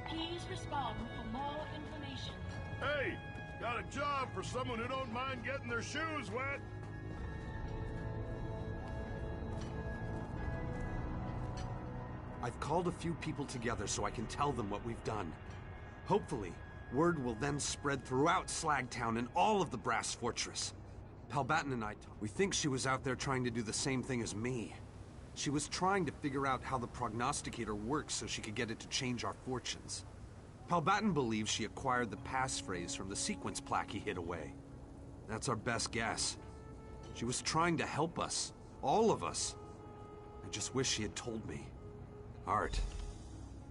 [SPEAKER 7] Please respond for more information.
[SPEAKER 1] Hey, got a job for someone who don't mind getting their shoes wet.
[SPEAKER 11] I've called a few people together so I can tell them what we've done. Hopefully, word will then spread throughout Slagtown and all of the Brass Fortress. Palbatin and I, we think she was out there trying to do the same thing as me. She was trying to figure out how the prognosticator works so she could get it to change our fortunes. Palbatin believes she acquired the passphrase from the sequence plaque he hid away. That's our best guess. She was trying to help us. All of us. I just wish she had told me. Art.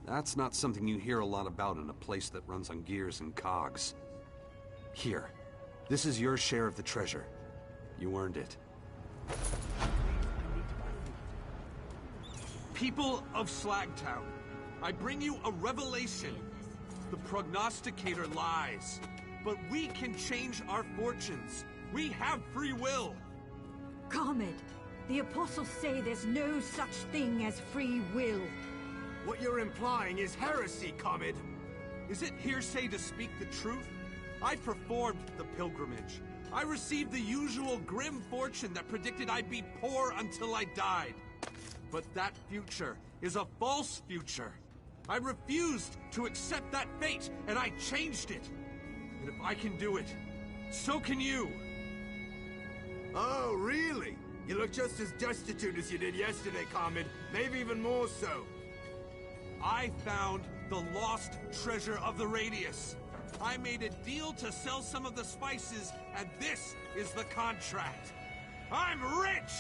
[SPEAKER 11] That's not something you hear a lot about in a place that runs on gears and cogs. Here. This is your share of the treasure. You earned it. People of Slagtown, I bring you a revelation. The prognosticator lies. But we can change our fortunes. We have free will.
[SPEAKER 15] Comet, the apostles say there's no such thing as free will.
[SPEAKER 12] What you're implying is heresy, Comet.
[SPEAKER 11] Is it hearsay to speak the truth? I performed the pilgrimage. I received the usual grim fortune that predicted I'd be poor until I died. But that future is a false future. I refused to accept that fate, and I changed it. And if I can do it, so can you.
[SPEAKER 12] Oh, really? You look just as destitute as you did yesterday, Comet. Maybe even more so.
[SPEAKER 11] I found the lost treasure of the Radius. I made a deal to sell some of the spices, and this is the contract. I'm rich!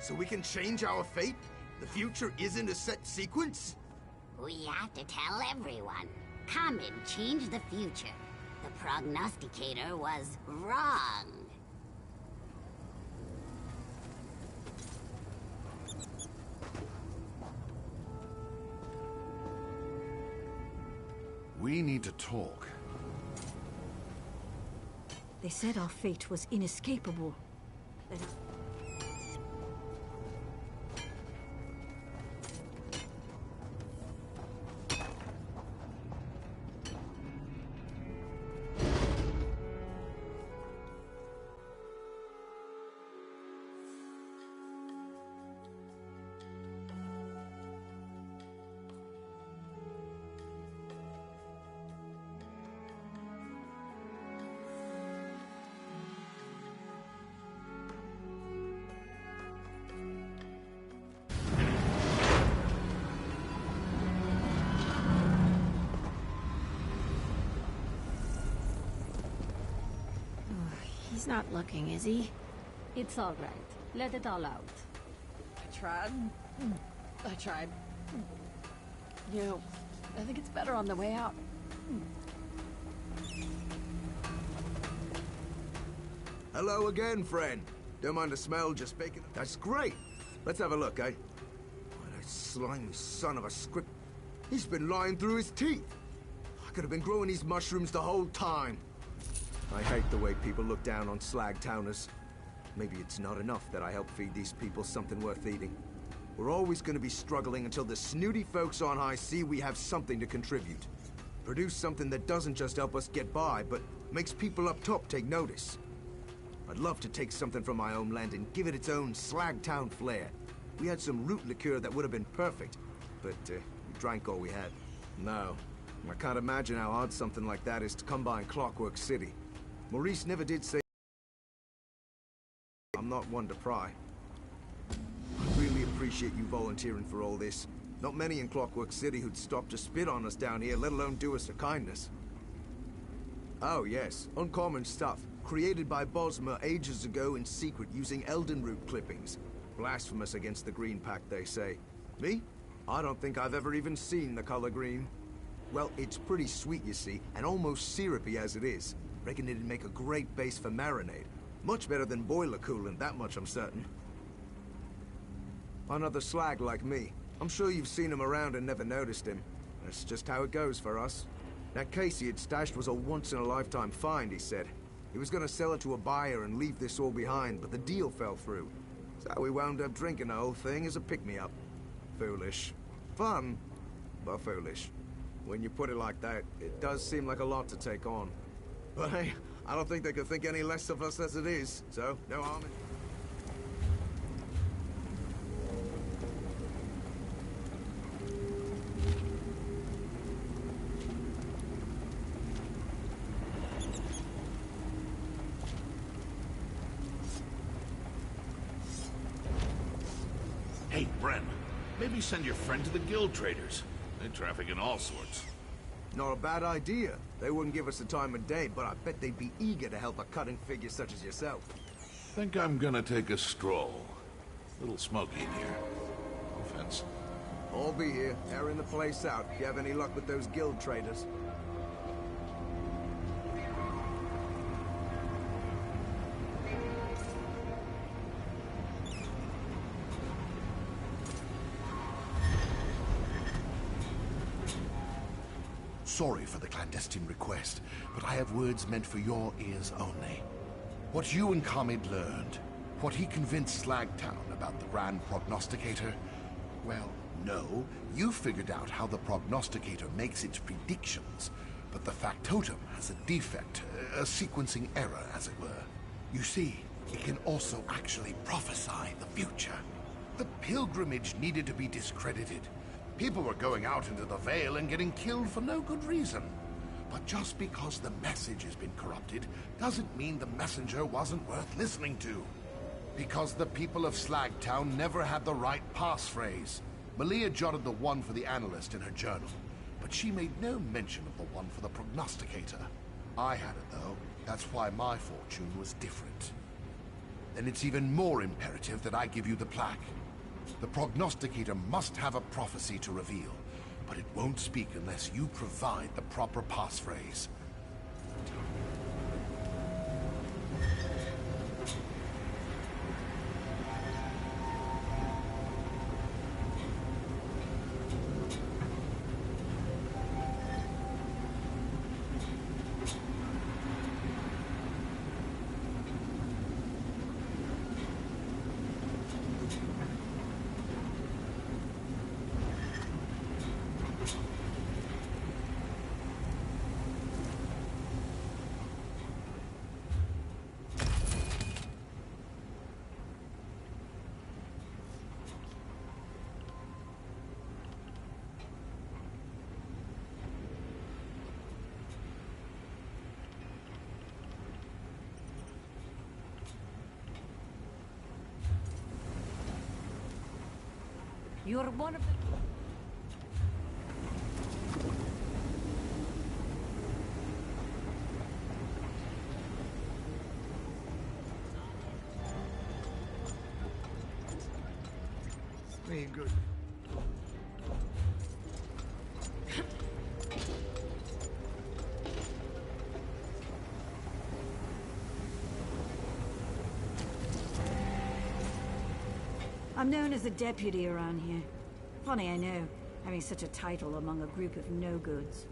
[SPEAKER 12] So we can change our fate? The future isn't a set sequence?
[SPEAKER 16] We have to tell everyone. Comet changed the future. The prognosticator was wrong.
[SPEAKER 1] We need to talk.
[SPEAKER 15] They said our fate was inescapable.
[SPEAKER 17] He's not looking, is he?
[SPEAKER 18] It's all right. Let it all out.
[SPEAKER 17] I tried. You know, I think it's better on the way out.
[SPEAKER 12] Hello again, friend. Don't mind the smell, just bacon. That's great. Let's have a look, eh? What a slimy son of a script. He's been lying through his teeth. I could have been growing these mushrooms the whole time. I hate the way people look down on Slagtowners. Maybe it's not enough that I help feed these people something worth eating. We're always going to be struggling until the snooty folks on high see we have something to contribute. Produce something that doesn't just help us get by, but makes people up top take notice. I'd love to take something from my homeland and give it its own Slagtown flair. We had some root liqueur that would have been perfect, but we drank all we had. No, I can't imagine how hard something like that is to come by in Clockwork City. Maurice never did say... I'm not one to pry. I really appreciate you volunteering for all this. Not many in Clockwork City who'd stop to spit on us down here, let alone do us a kindness. Oh yes, uncommon stuff. Created by Bosmer ages ago in secret using Elden Root clippings. Blasphemous against the Green Pact, they say. Me? I don't think I've ever even seen the color green. Well, it's pretty sweet, you see, and almost syrupy as it is. Reckon it'd make a great base for marinade. Much better than boiler coolant, that much I'm certain. Another slag like me. I'm sure you've seen him around and never noticed him. That's just how it goes for us. That case he had stashed was a once-in-a-lifetime find, he said. He was gonna sell it to a buyer and leave this all behind, but the deal fell through. So we wound up drinking the whole thing as a pick-me-up. Foolish. Fun, but foolish. When you put it like that, it does seem like a lot to take on. But hey, I don't think they could think any less of us as it is, so no harm in...
[SPEAKER 19] Hey, Bren, maybe send your friend to the guild traders. They traffic in all sorts.
[SPEAKER 12] Not a bad idea. They wouldn't give us the time of day, but I bet they'd be eager to help a cutting figure such as yourself.
[SPEAKER 19] Think I'm gonna take a stroll. A little smoky in here. No offense.
[SPEAKER 12] I'll be here, airing the place out, if you have any luck with those guild traders.
[SPEAKER 1] Sorry for the clandestine request, but I have words meant for your ears only. What you and Khamid learned, what he convinced Slagtown about the Grand Prognosticator, well, no, you figured out how the Prognosticator makes its predictions, but the factotum has a defect, a sequencing error, as it were. You see, it can also actually prophesy the future. The pilgrimage needed to be discredited. People were going out into the Vale and getting killed for no good reason. But just because the message has been corrupted doesn't mean the messenger wasn't worth listening to. Because the people of Slagtown never had the right passphrase. Malia jotted the one for the analyst in her journal, but she made no mention of the one for the prognosticator. I had it, though. That's why my fortune was different. Then it's even more imperative that I give you the plaque. The prognosticator must have a prophecy to reveal, but it won't speak unless you provide the proper passphrase.
[SPEAKER 15] You're one of the...
[SPEAKER 12] Ain't good.
[SPEAKER 15] I'm known as the deputy around here. Funny, I know, having such a title among a group of no-goods.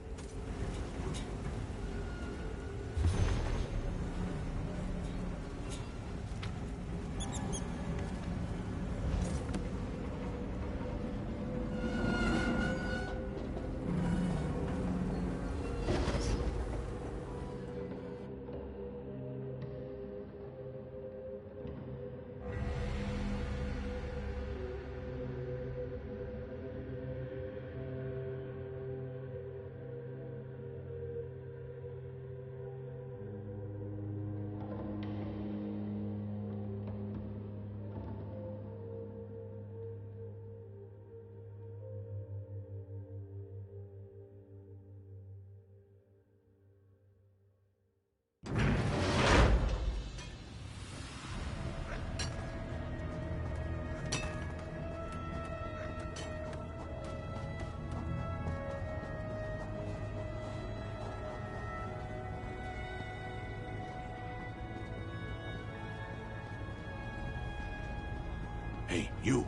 [SPEAKER 19] Hey, you.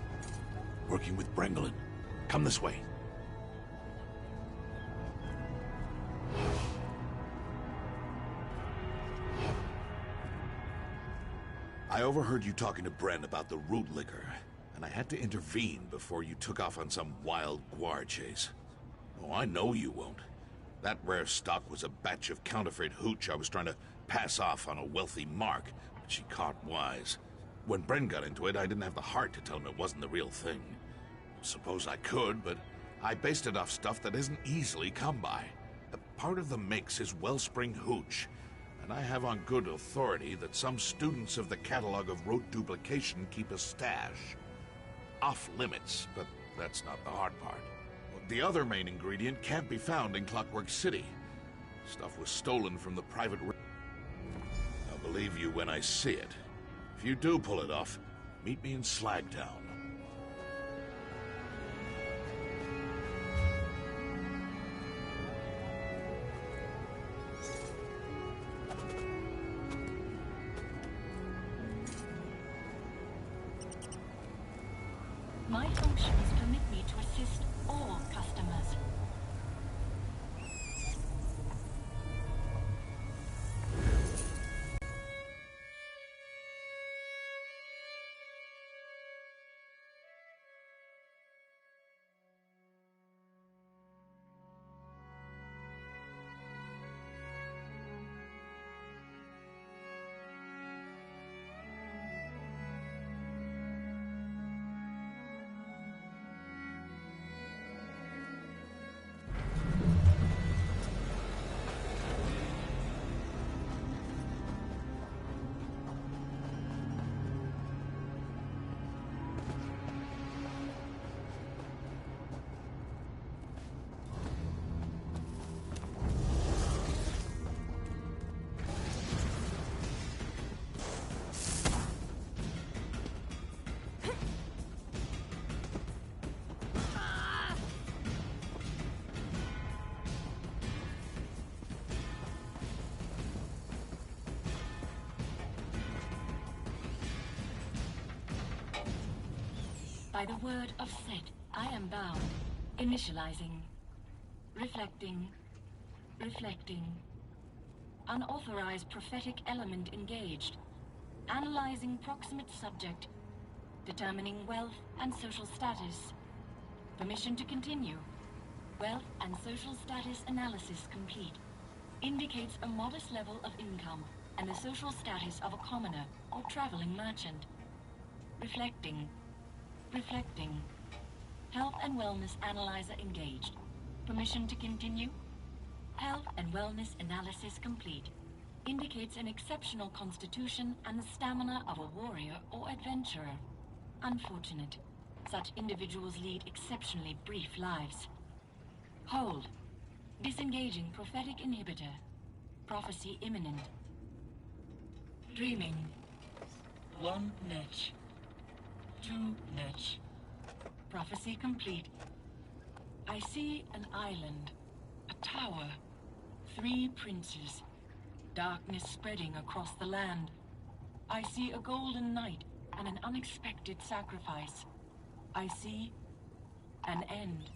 [SPEAKER 19] Working with Brengelin. Come this way. I overheard you talking to Bren about the root liquor, and and I had to intervene before you took off on some wild guar chase. Oh, I know you won't. That rare stock was a batch of counterfeit hooch I was trying to pass off on a wealthy mark, but she caught wise. When Bren got into it, I didn't have the heart to tell him it wasn't the real thing. Suppose I could, but I based it off stuff that isn't easily come by. A part of the mix is Wellspring hooch, and I have on good authority that some students of the catalog of rote duplication keep a stash. Off limits, but that's not the hard part. The other main ingredient can't be found in Clockwork City. Stuff was stolen from the private... I'll believe you when I see it. If you do pull it off, meet me in Slagtown.
[SPEAKER 7] My functions permit me to assist all customers. By the word of Set, I am bound. Initializing. Reflecting. Reflecting. Unauthorized prophetic element engaged. Analyzing proximate subject. Determining wealth and social status. Permission to continue. Wealth and social status analysis complete. Indicates a modest level of income and the social status of a commoner or traveling merchant. Reflecting. Reflecting. Health and wellness analyzer engaged. Permission to continue. Health and wellness analysis complete. Indicates an exceptional constitution and the stamina of a warrior or adventurer. Unfortunate. Such individuals lead exceptionally brief lives. Hold. Disengaging prophetic inhibitor. Prophecy imminent.
[SPEAKER 8] Dreaming. 1 niche. 2 niche.
[SPEAKER 7] Prophecy complete. I see an island, a tower, 3 princes, darkness spreading across the land. I see a golden night and an unexpected sacrifice. I see an end.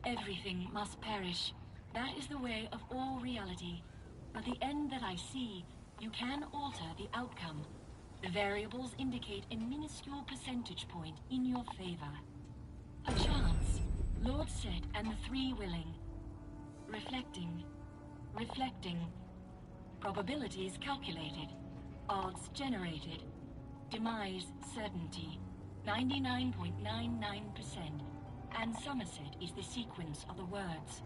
[SPEAKER 7] Everything must perish. That is the way of all reality. But the end that I see, you can alter the outcome. The variables indicate a minuscule percentage point in your favor. A chance. Lord Set and the 3 willing. Reflecting. Reflecting. Probabilities calculated. Odds generated. Demise certainty. 99.99%. And Somerset is the sequence of the words.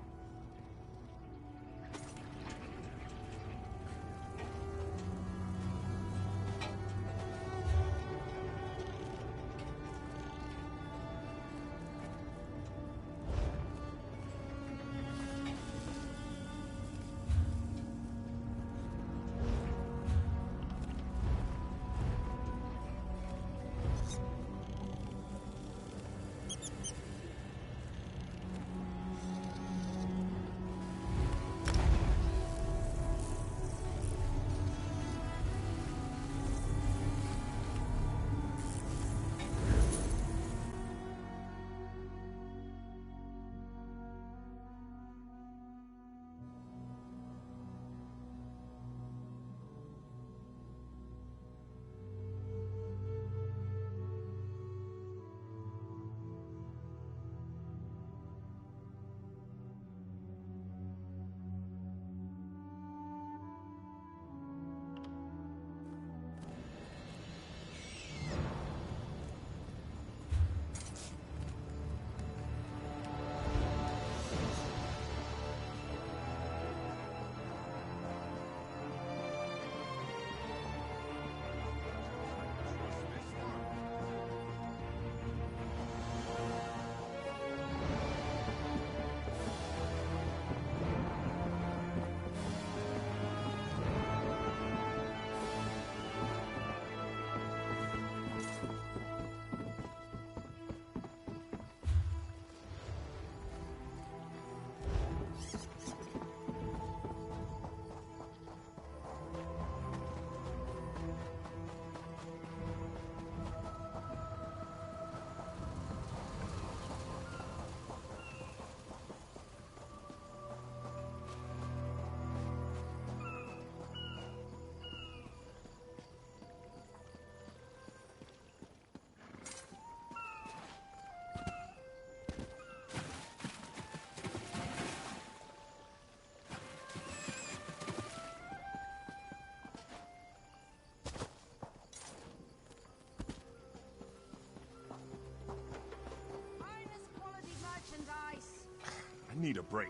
[SPEAKER 20] need a break.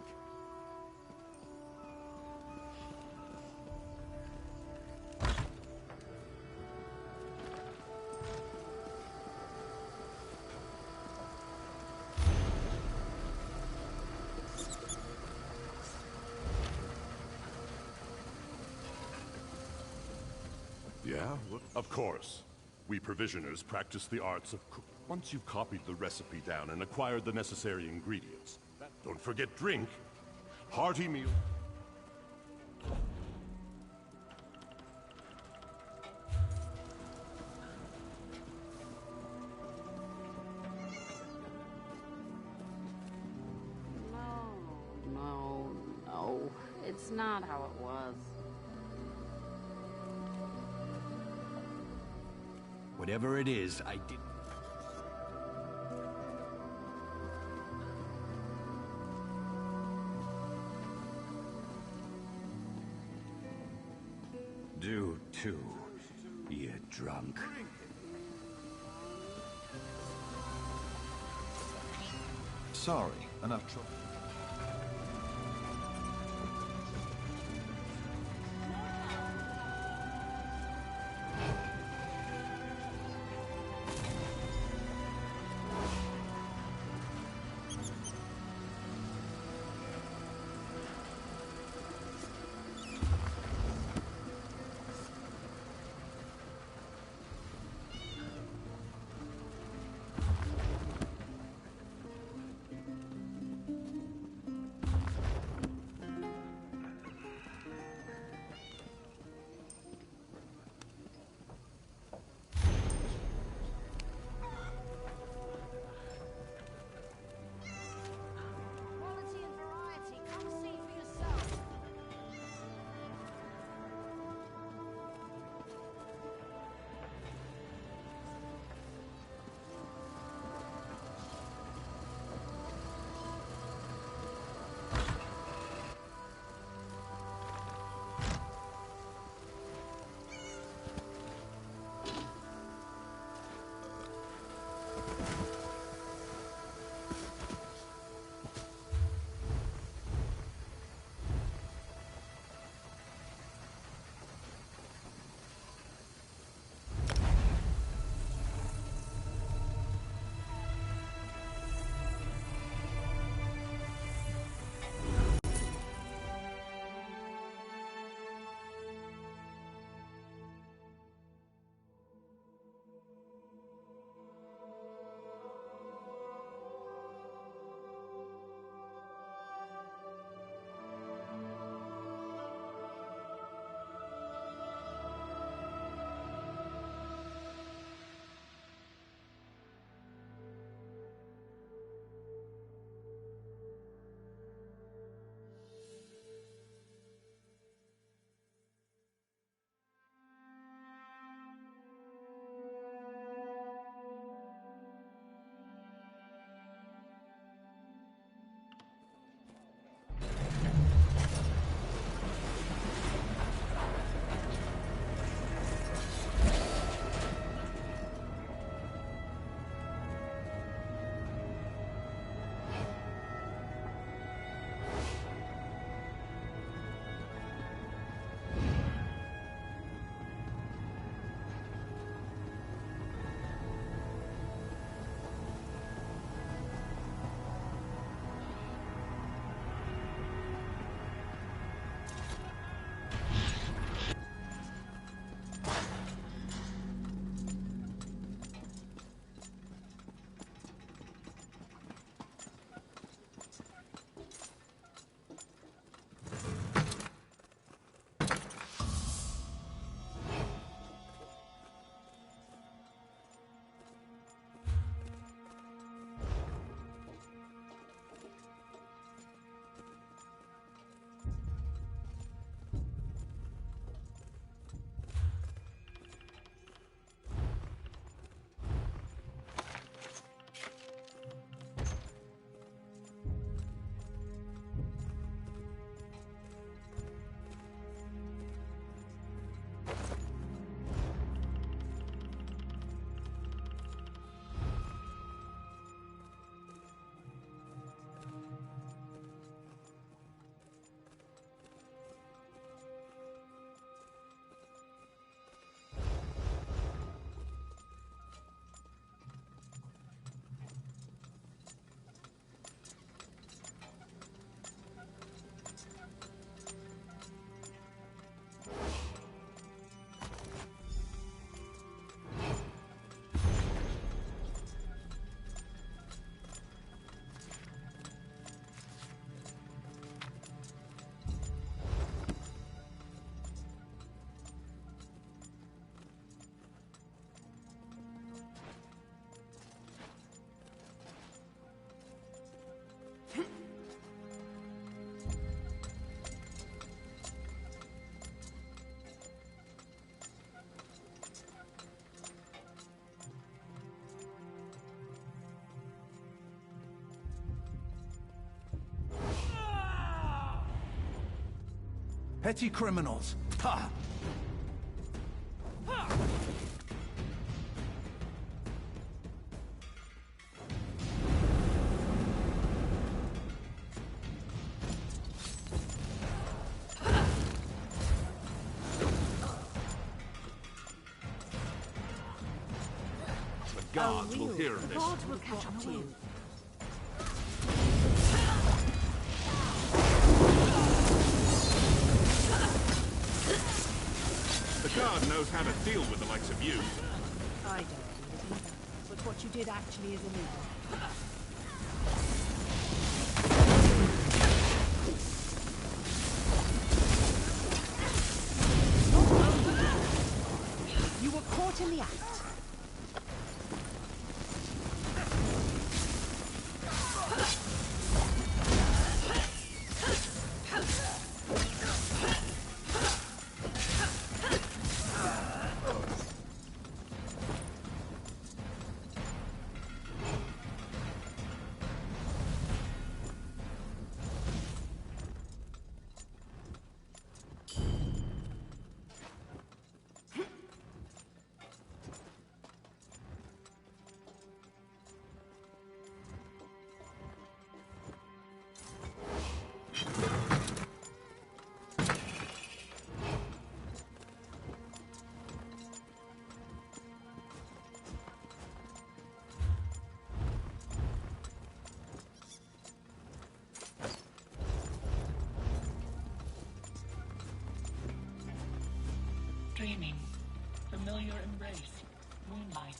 [SPEAKER 21] Yeah? Of course. We provisioners practice the arts of cook. Once you've copied the recipe down and acquired the necessary ingredients, don't forget drink. Hearty meal.
[SPEAKER 22] No. It's not how it was.
[SPEAKER 14] Whatever it is, I did. Do too, you drunk.
[SPEAKER 23] Sorry, enough trouble. Petty criminals. Ha!
[SPEAKER 11] The gods will hear of
[SPEAKER 15] The
[SPEAKER 11] this.
[SPEAKER 15] gods will catch up to you.
[SPEAKER 11] The god knows how to deal with the likes of you.
[SPEAKER 15] I don't believe it either. But what you did actually is illegal. You were caught in the act.
[SPEAKER 8] Dreaming. Familiar embrace. Moonlight.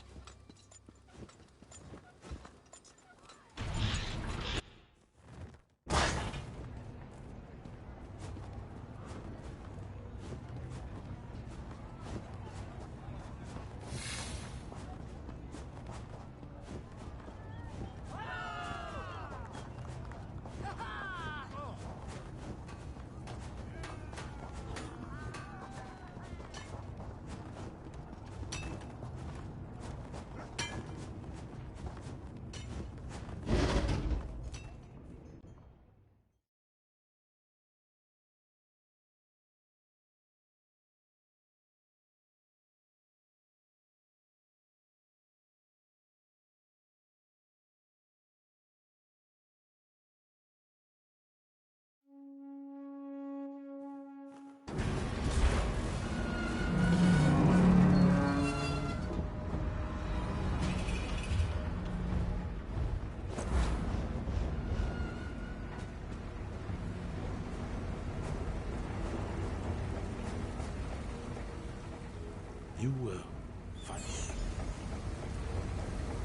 [SPEAKER 19] Fine.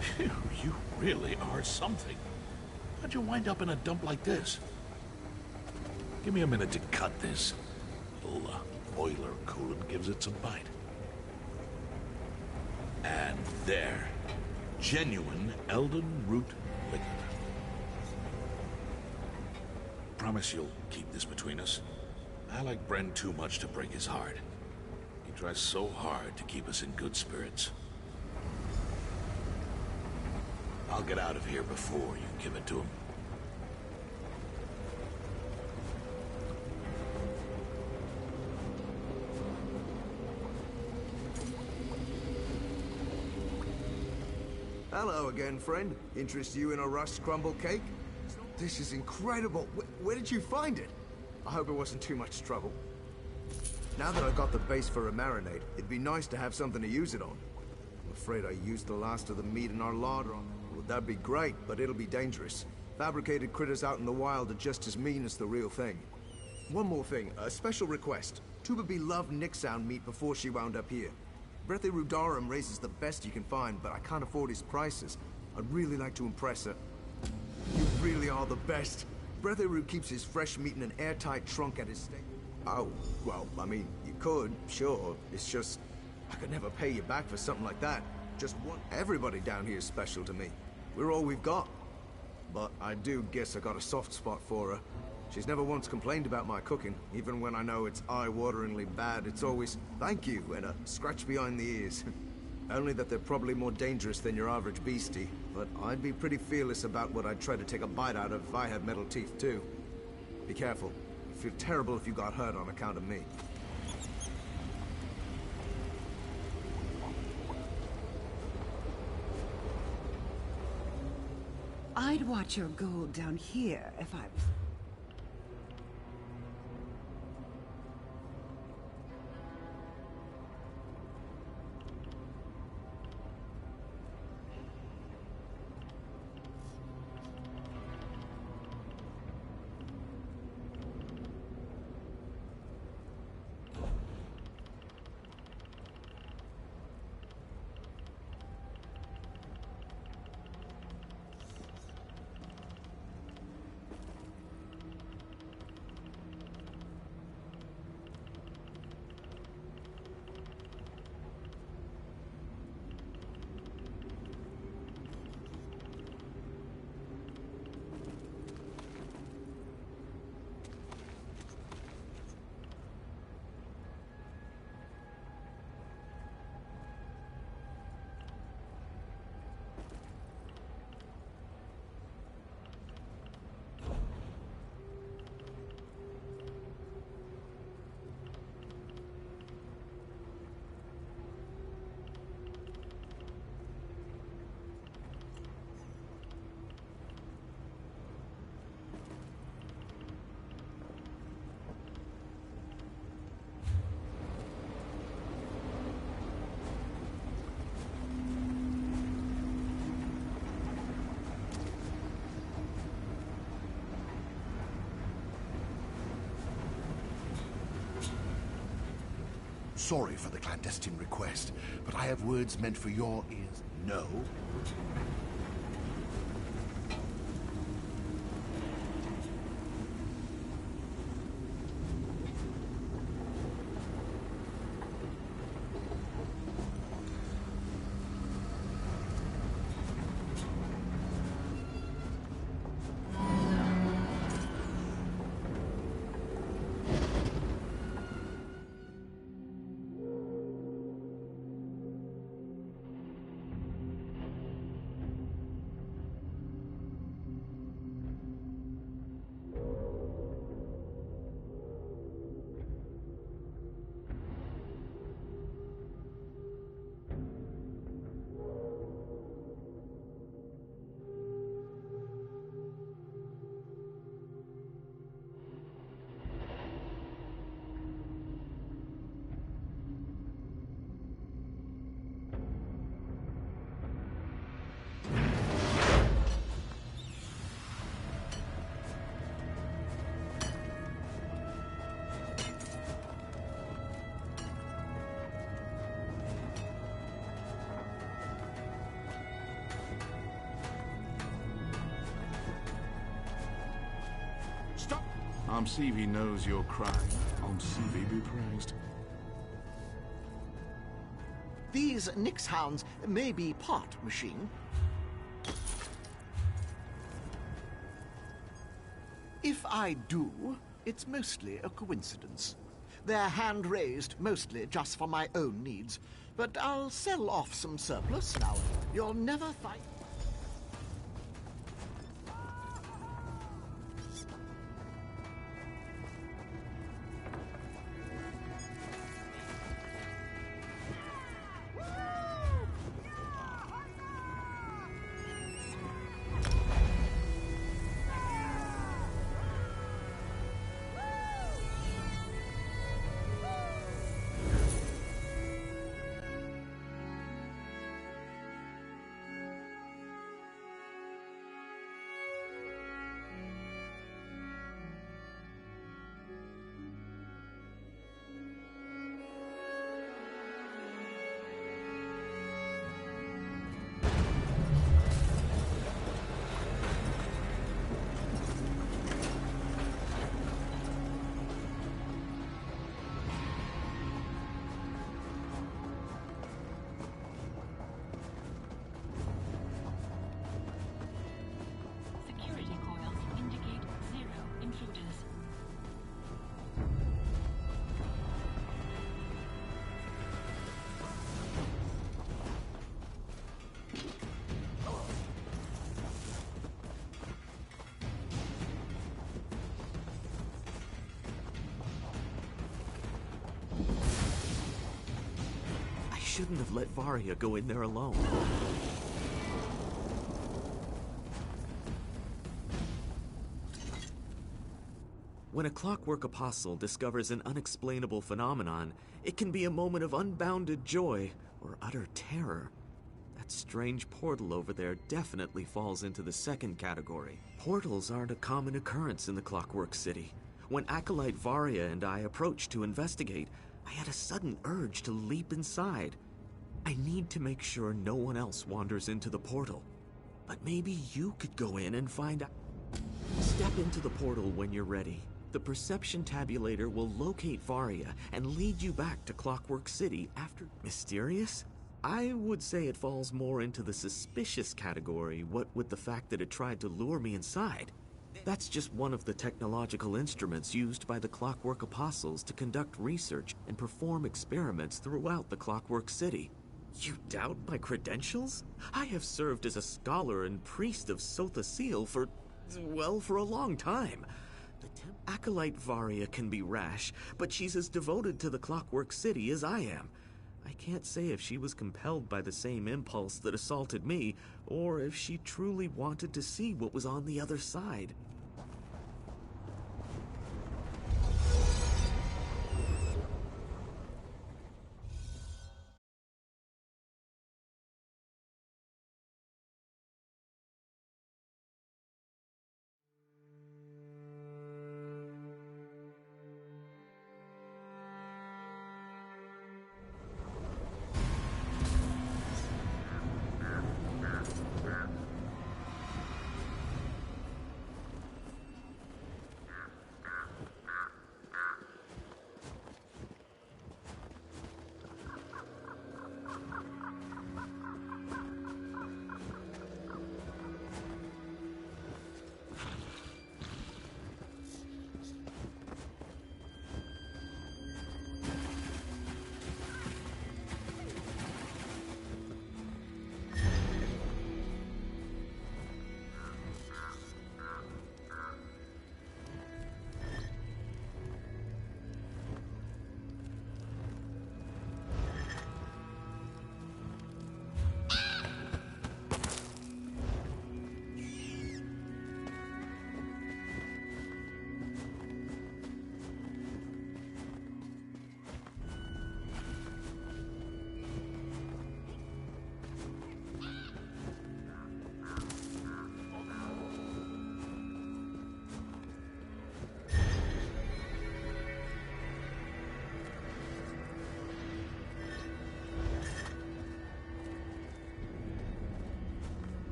[SPEAKER 19] Phew, you really are something. How'd you wind up in a dump like this? Give me a minute to cut this. Little boiler coolant gives it some bite. And there. Genuine Elden root liquor. Promise you'll keep this between us. I like Bren too much to break his heart. He tries so hard to keep us in good spirits. I'll get out of here before you give it to him.
[SPEAKER 12] Hello again, friend. Interest you in a rust crumble cake? This is incredible. Where did you find it? I hope it wasn't too much trouble. Now that I got the base for a marinade, it'd be nice to have something to use it on. I'm afraid I used the last of the meat in our larder on it. Well, that'd be great, but it'll be dangerous. Fabricated critters out in the wild are just as mean as the real thing. One more thing, a special request. Tuba B loved Nixound meat before she wound up here. Breathy Rudarum raises the best you can find, but I can't afford his prices. I'd really like to impress her. You really are the best. Breathy keeps his fresh meat in an airtight trunk at his stable. Oh, well, I mean, you could, sure. It's just, I could never pay you back for something like that. Just one. Everybody down here is special to me. We're all we've got. But I do guess I got a soft spot for her. She's never once complained about my cooking. Even when I know it's eye-wateringly bad, it's always, thank you, and a scratch behind the ears. Only that they're probably more dangerous than your average beastie. But I'd be pretty fearless about what I'd try to take a bite out of if I had metal teeth, too. Be careful. I feel terrible if you got hurt on account of me.
[SPEAKER 2] I'd watch your gold down here if I was...
[SPEAKER 1] Sorry for the clandestine request, but I have words meant for your ears. No?
[SPEAKER 3] Amsivi knows you're crying. Amsivi be praised.
[SPEAKER 20] These Nyx hounds may be part machine. If I do, it's mostly a coincidence. They're hand-raised, mostly just for my own needs. But I'll sell off some surplus now. You'll never find...
[SPEAKER 4] shouldn't have let Varia go in there alone. When a clockwork apostle discovers an unexplainable phenomenon, it can be a moment of unbounded joy or utter terror. That strange portal over there definitely falls into the second category. Portals aren't a common occurrence in the Clockwork City. When Acolyte Varia and I approached to investigate, I had a sudden urge to leap inside. I need to make sure no one else wanders into the portal. But maybe you could go in and find out. Step into the portal when you're ready. The perception tabulator will locate Varia and lead you back to Clockwork City after... Mysterious? I would say it falls more into the suspicious category, what with the fact that it tried to lure me inside. That's just one of the technological instruments used by the Clockwork Apostles to conduct research and perform experiments throughout the Clockwork City. You doubt my credentials? I have served as a scholar and priest of Sotha Seal for a long time. Acolyte Varia can be rash, but she's as devoted to the Clockwork City as I am. I can't say if she was compelled by the same impulse that assaulted me, or if she truly wanted to see what was on the other side.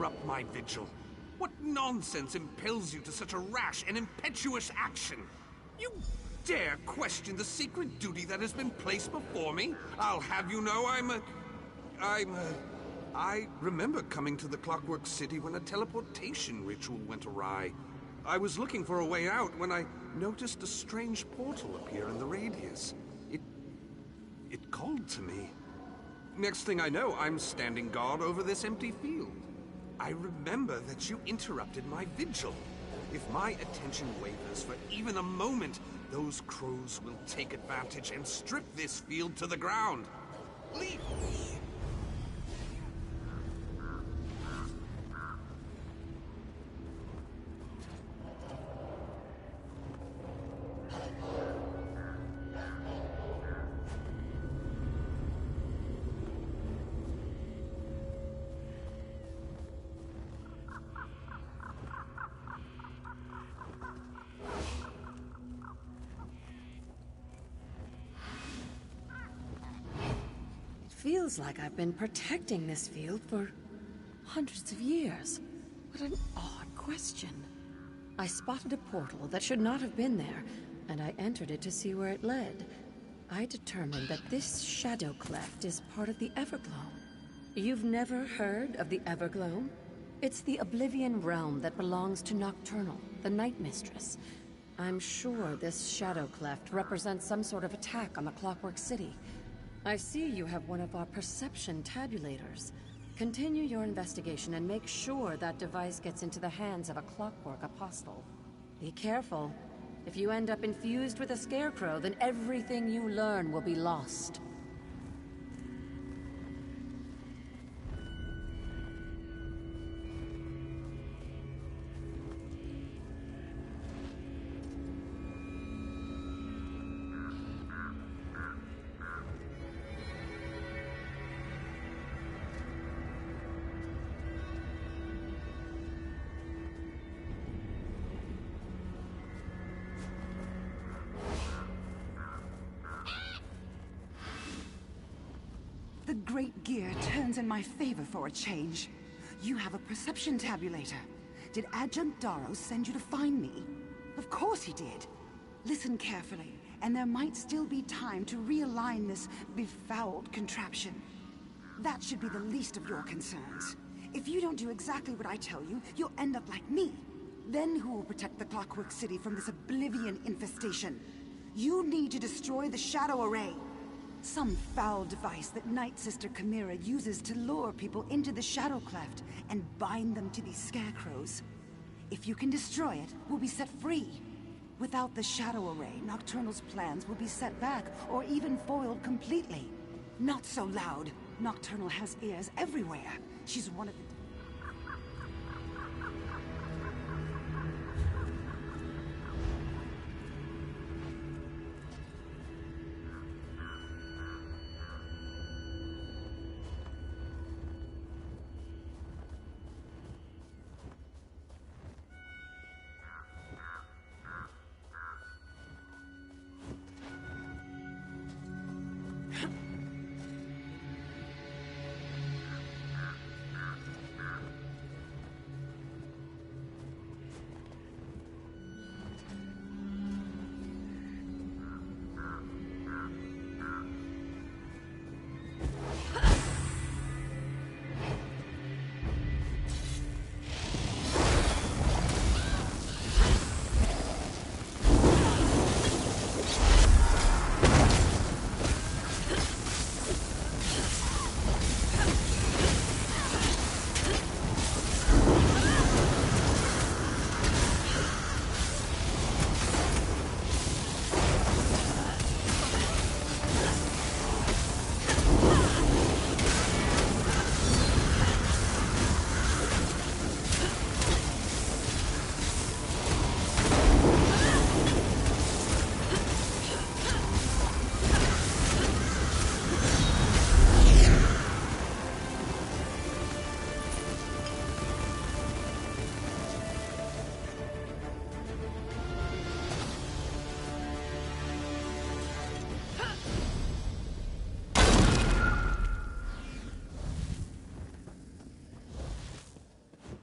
[SPEAKER 11] interrupt my vigil? What nonsense impels you to such a rash and impetuous action? You dare question the sacred duty that has been placed before me? I'll have you know I remember coming to the Clockwork City when a teleportation ritual went awry. I was looking for a way out when I noticed a strange portal appear in the radius. It called to me. Next thing I know, I'm standing guard over this empty field. I remember that you interrupted my vigil. If my attention wavers for even a moment, those crows will take advantage and strip this field to the ground. Leave me!
[SPEAKER 17] Feels like I've been protecting this field for hundreds of years. What an odd question. I spotted a portal that should not have been there, and I entered it to see where it led. I determined that this shadow cleft is part of the Everglow. You've never heard of the Everglow? It's the Oblivion realm that belongs to Nocturnal, the Night Mistress. I'm sure this shadow cleft represents some sort of attack on the Clockwork City. I see you have one of our perception tabulators. Continue your investigation and make sure that device gets into the hands of a Clockwork Apostle. Be careful. If you end up infused with a scarecrow, then everything you learn will be lost.
[SPEAKER 2] The Great Gear turns in my favor for a change. You have a perception tabulator. Did Adjunct Darrow send you to find me? Of course he did. Listen carefully, and there might still be time to realign this befouled contraption. That should be the least of your concerns. If you don't do exactly what I tell you, you'll end up like me. Then who will protect the Clockwork City from this Oblivion infestation? You need to destroy the Shadow Array. Some foul device that Night Sister Chimera uses to lure people into the Shadow Cleft and bind them to these scarecrows. If you can destroy it, we'll be set free. Without the Shadow Array, Nocturnal's plans will be set back or even foiled completely. Not so loud. Nocturnal has ears everywhere. She's one of the...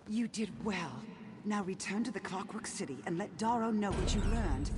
[SPEAKER 2] You did well. Now return to the Clockwork City and let Darrow know what you learned.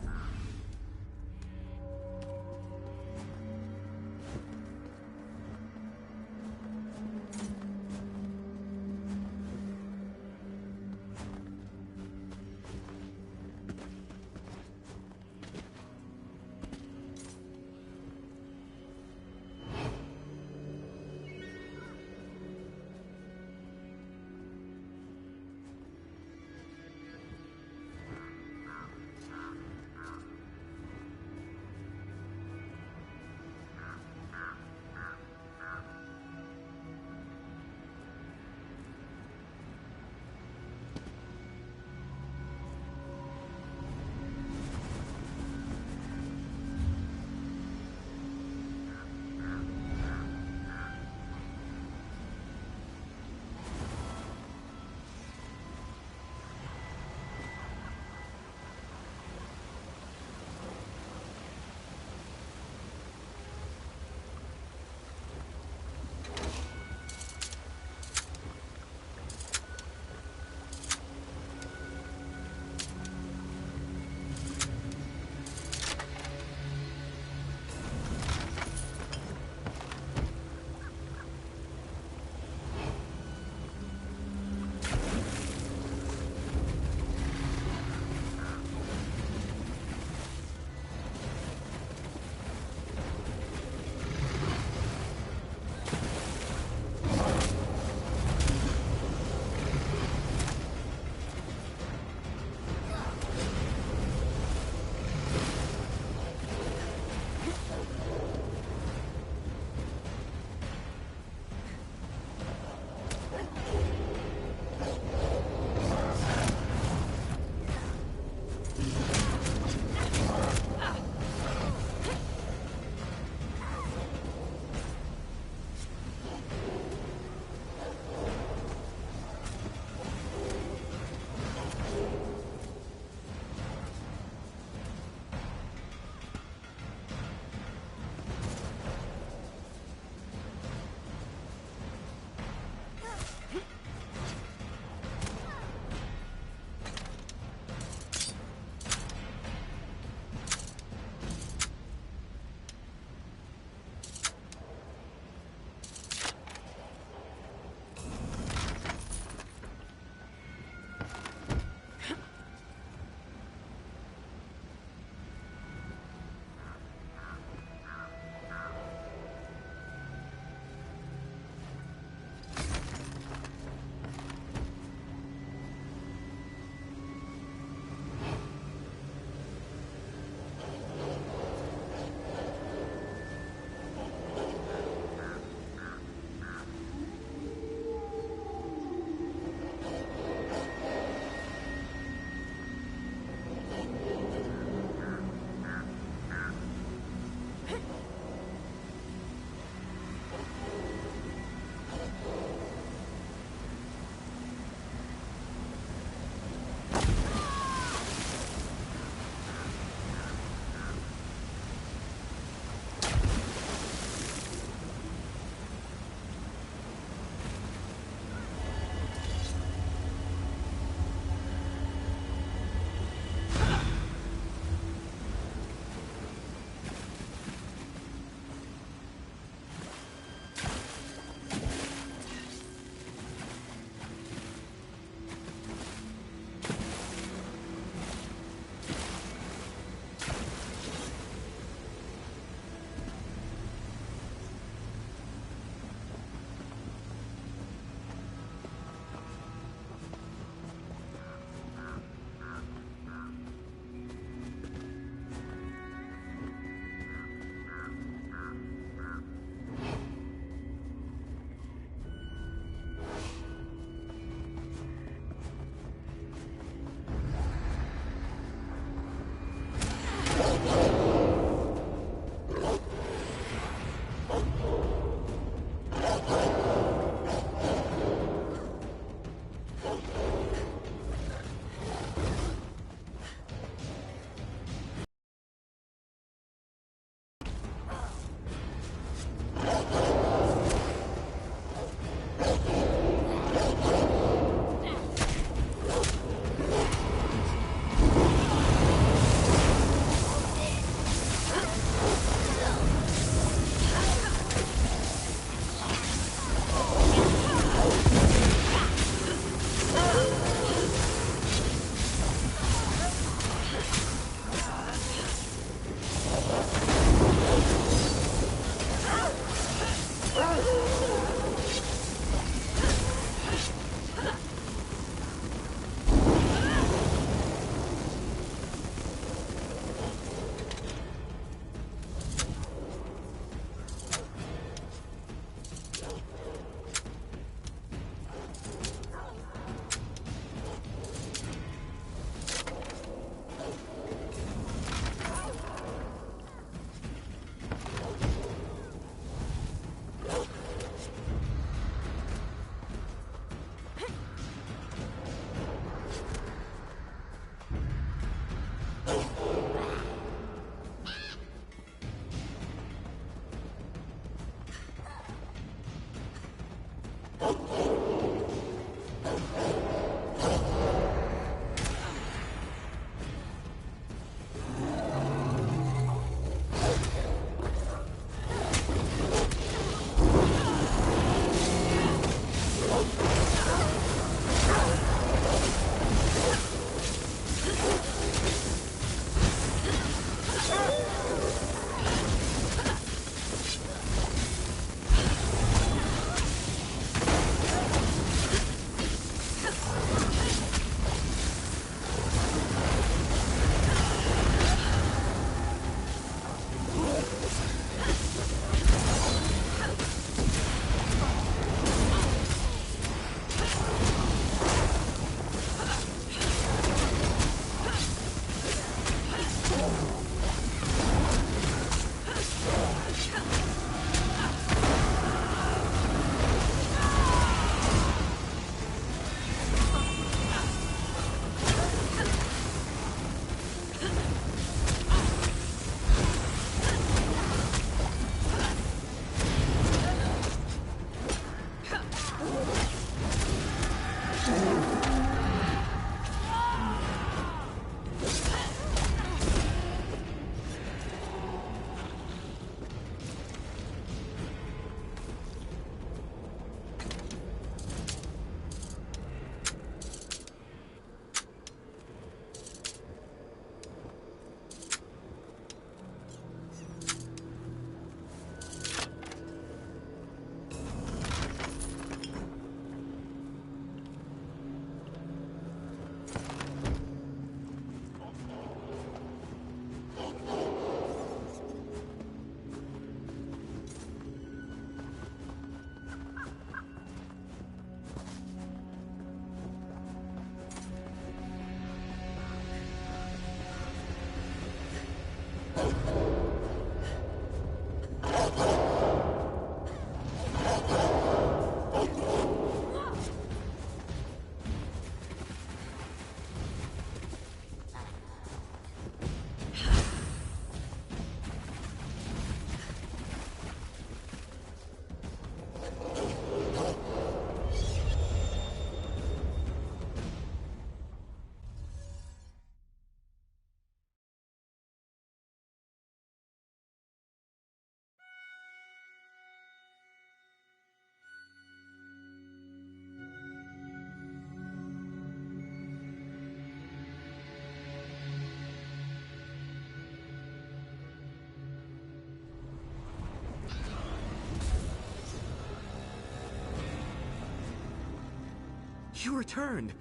[SPEAKER 4] You returned!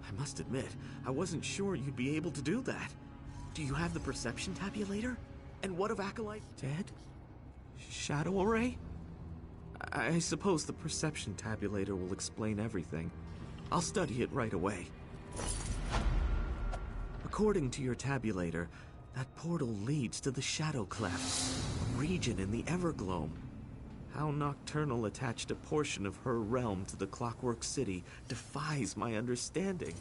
[SPEAKER 4] I must admit, I wasn't sure you'd be able to do that. Do you have the perception tabulator? And what of Acolyte? Dead? Shadow Array? I suppose the perception tabulator will explain everything. I'll study it right away. According to your tabulator, that portal leads to the Shadow Cleft, a region in the Evergloam. How Nocturnal attached a portion of her realm to the Clockwork City defies my understanding.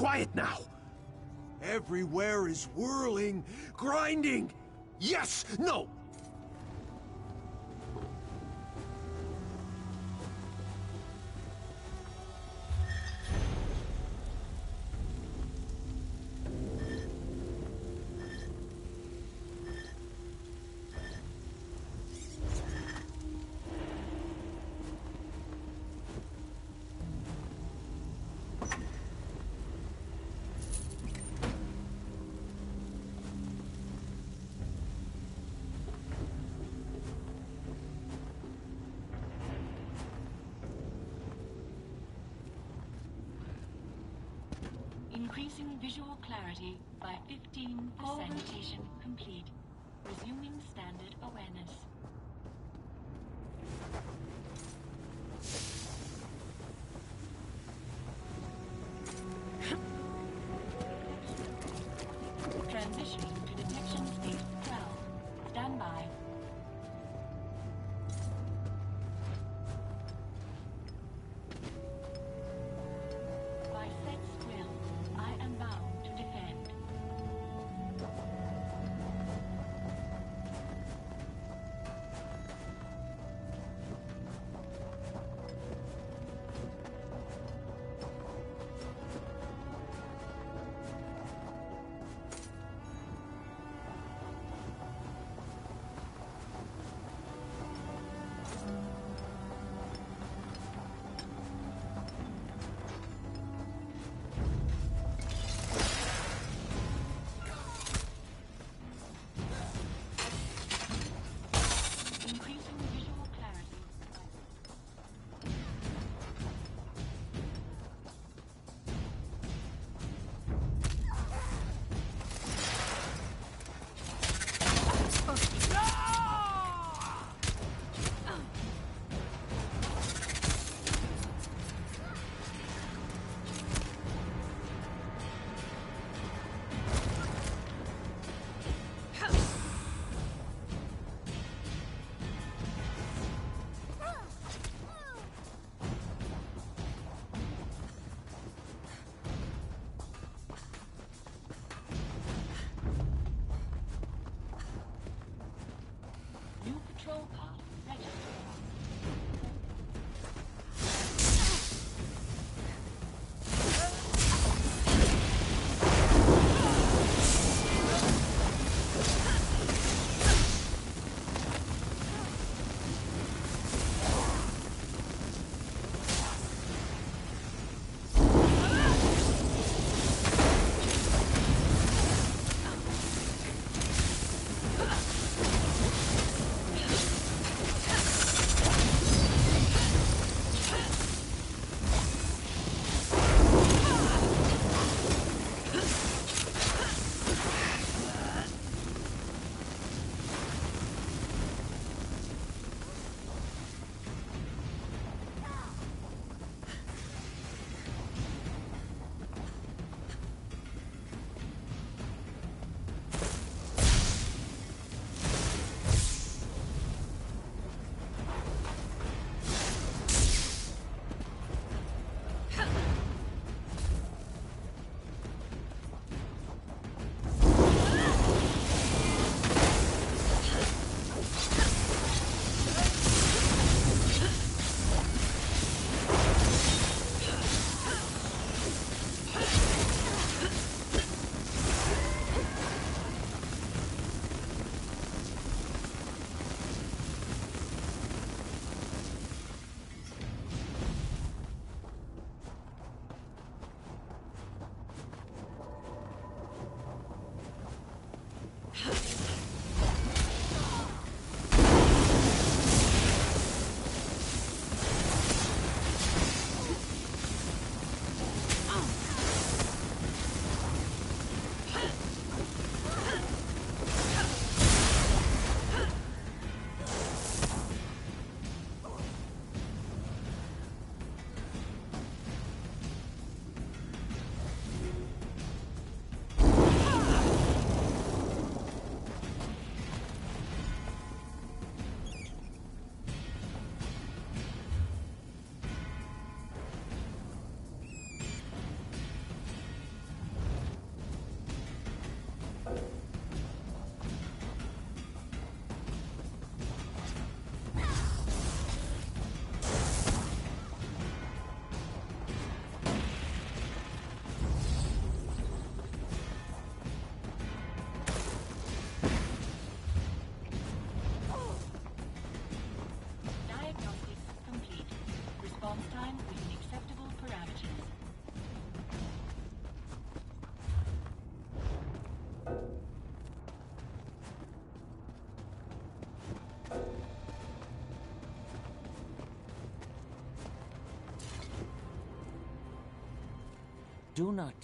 [SPEAKER 5] Quiet now! Everywhere is whirling, grinding! Yes! No!
[SPEAKER 7] Increasing visual clarity by 15%. Mission complete. Resuming standard awareness. Transitioning to detection state 12. Stand by. By Set's will, I am bound to defend. time within acceptable parameters.
[SPEAKER 6] Do not...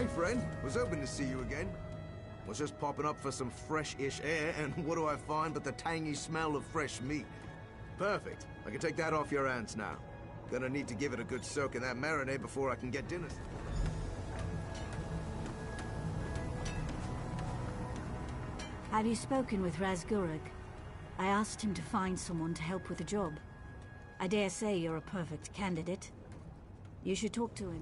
[SPEAKER 12] Hey, friend. Was hoping to see you again. Was just popping up for some fresh-ish air, and what do I find but the tangy smell of fresh meat? Perfect. I can take that off your hands now. Gonna need to give it a good soak in that marinade before I can get dinner.
[SPEAKER 15] Have you spoken with Razguruk? I asked him to find someone to help with the job. I dare say you're a perfect candidate. You should talk to him.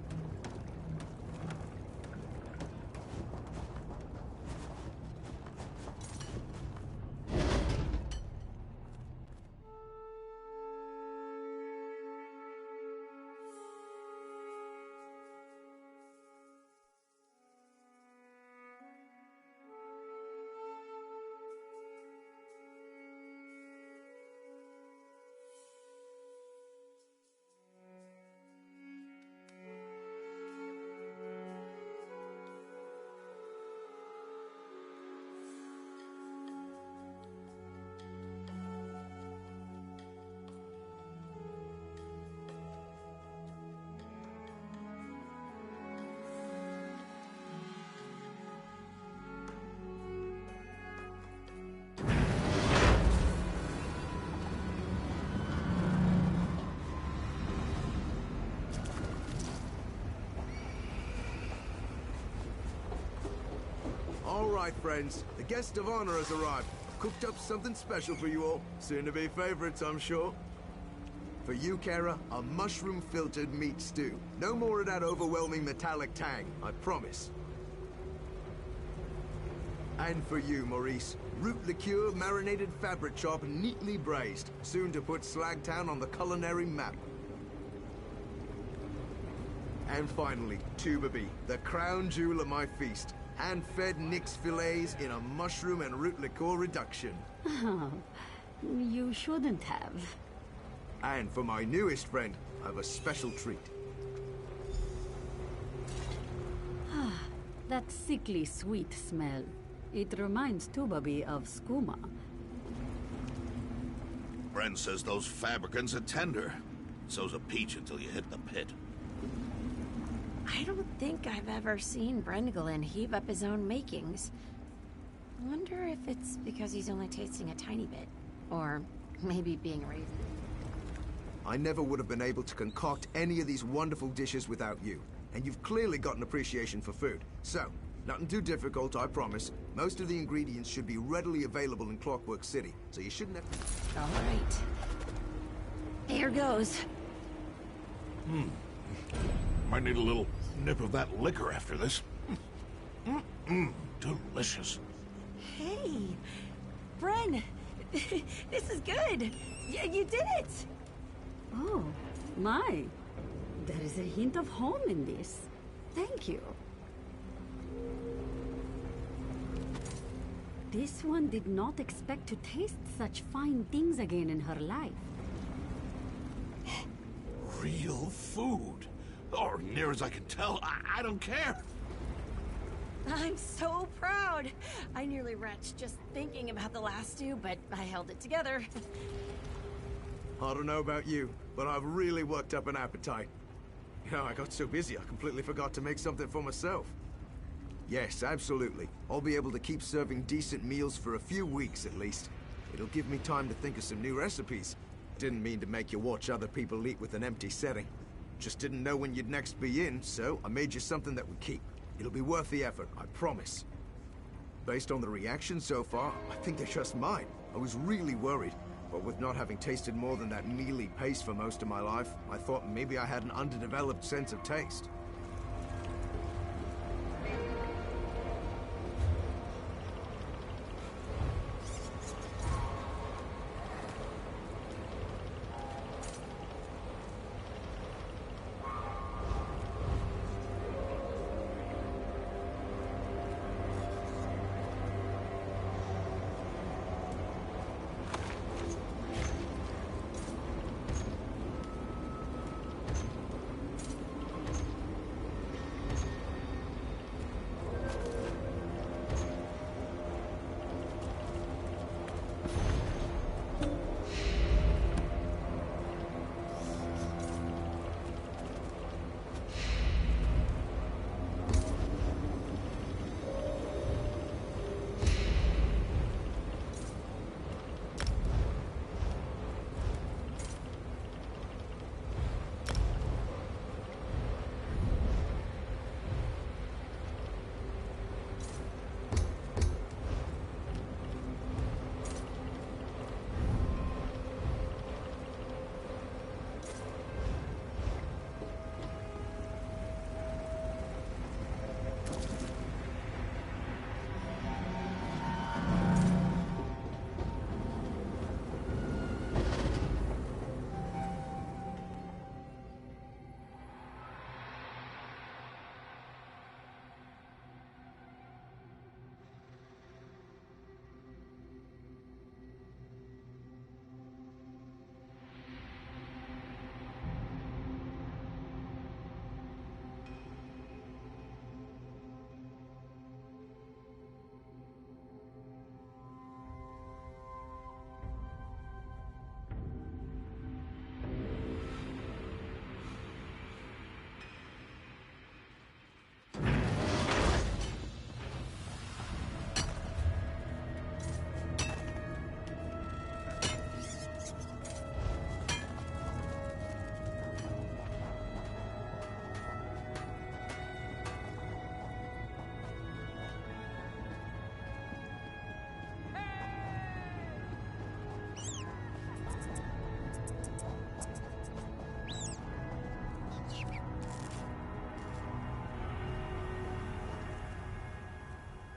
[SPEAKER 12] All right, friends. The guest of honor has arrived. Cooked up something special for you all. Soon to be favorites, I'm sure. For you, Kara, a mushroom-filtered meat stew. No more of that overwhelming metallic tang, I promise. And for you, Maurice, root liqueur marinated fabric chop neatly braised. Soon to put Slagtown on the culinary map. And finally, Tubaby, the crown jewel of my feast. Hand-fed Nix fillets in a mushroom and root liqueur reduction.
[SPEAKER 18] Oh, you shouldn't have.
[SPEAKER 12] And for my newest friend, I have a special treat.
[SPEAKER 18] That sickly sweet smell. It reminds Tubaby of skooma.
[SPEAKER 19] Bren says those fabricants are tender. So's a peach until you hit the pit.
[SPEAKER 17] I don't think I've ever seen Brendgelin heave up his own makings. I wonder if it's because he's only tasting a tiny bit. Or maybe being raised.
[SPEAKER 12] I never would have been able to concoct any of these wonderful dishes without you. And you've clearly got an appreciation for food. So, nothing too difficult, I promise. Most of the ingredients should be readily available in Clockwork City, so you shouldn't have...
[SPEAKER 17] All right. Here goes.
[SPEAKER 19] Might need a little nip of that liquor after this. Delicious.
[SPEAKER 15] Hey! Bren! This is good! You did it!
[SPEAKER 18] Oh, my. There is a hint of home in this. Thank you. This one did not expect to taste such fine things again in her life.
[SPEAKER 19] Real food. Or near as I can tell, I don't care.
[SPEAKER 17] I'm so proud. I nearly retched just thinking about the last two, but I held it together.
[SPEAKER 12] I don't know about you, but I've really worked up an appetite. You know, I got so busy I completely forgot to make something for myself. Yes, absolutely. I'll be able to keep serving decent meals for a few weeks at least. It'll give me time to think of some new recipes. Didn't mean to make you watch other people eat with an empty setting. Just didn't know when you'd next be in, so I made you something that would keep. It'll be worth the effort, I promise. Based on the reaction so far, I think they're just mine. I was really worried, but with not having tasted more than that mealy paste for most of my life, I thought maybe I had an underdeveloped sense of taste.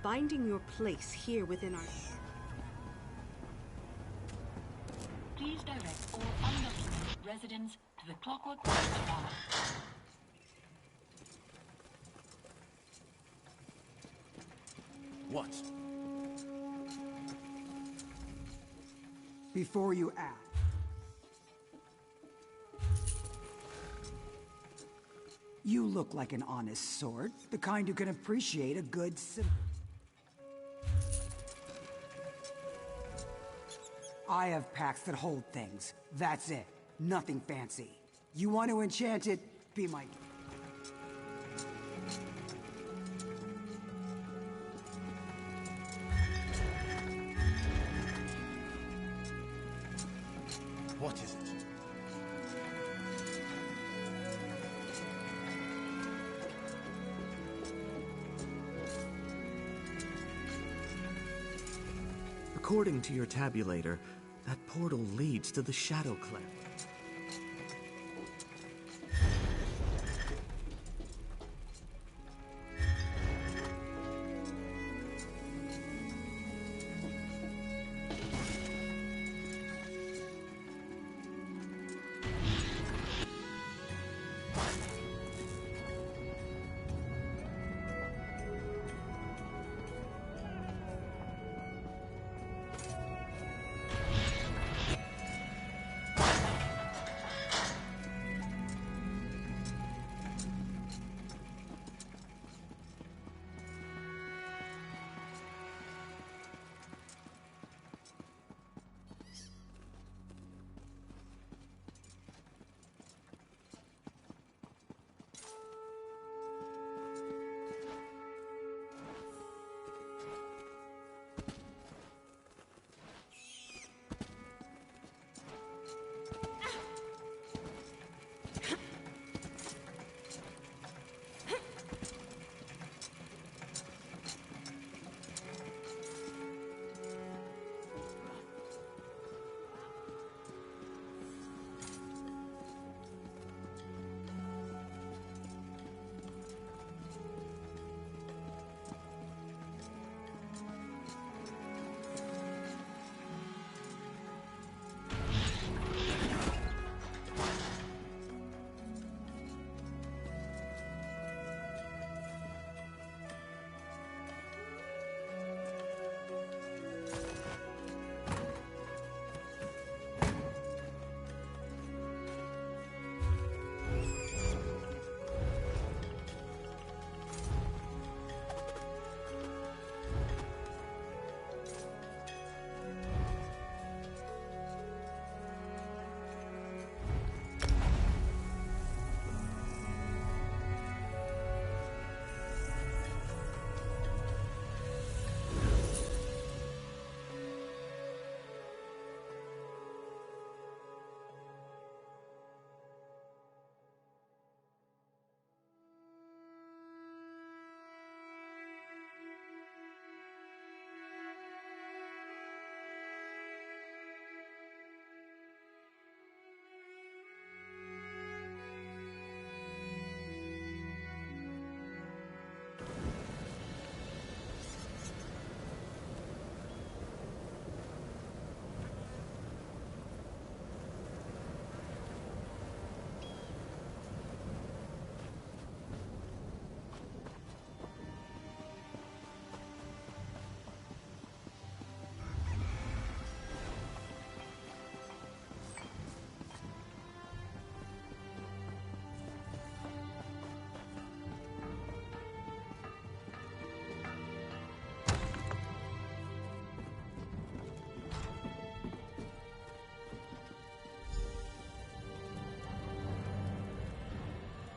[SPEAKER 6] finding your place here within our...
[SPEAKER 7] Please direct all undocumented residents to the Clockwork Bar.
[SPEAKER 14] What?
[SPEAKER 2] Before you act. You look like an honest sort, the kind who can appreciate a good I have packs that hold things. That's it. Nothing fancy. You want to enchant it? Be my...
[SPEAKER 14] What is it?
[SPEAKER 4] According to your tabulator, that portal leads to the Shadow Clef.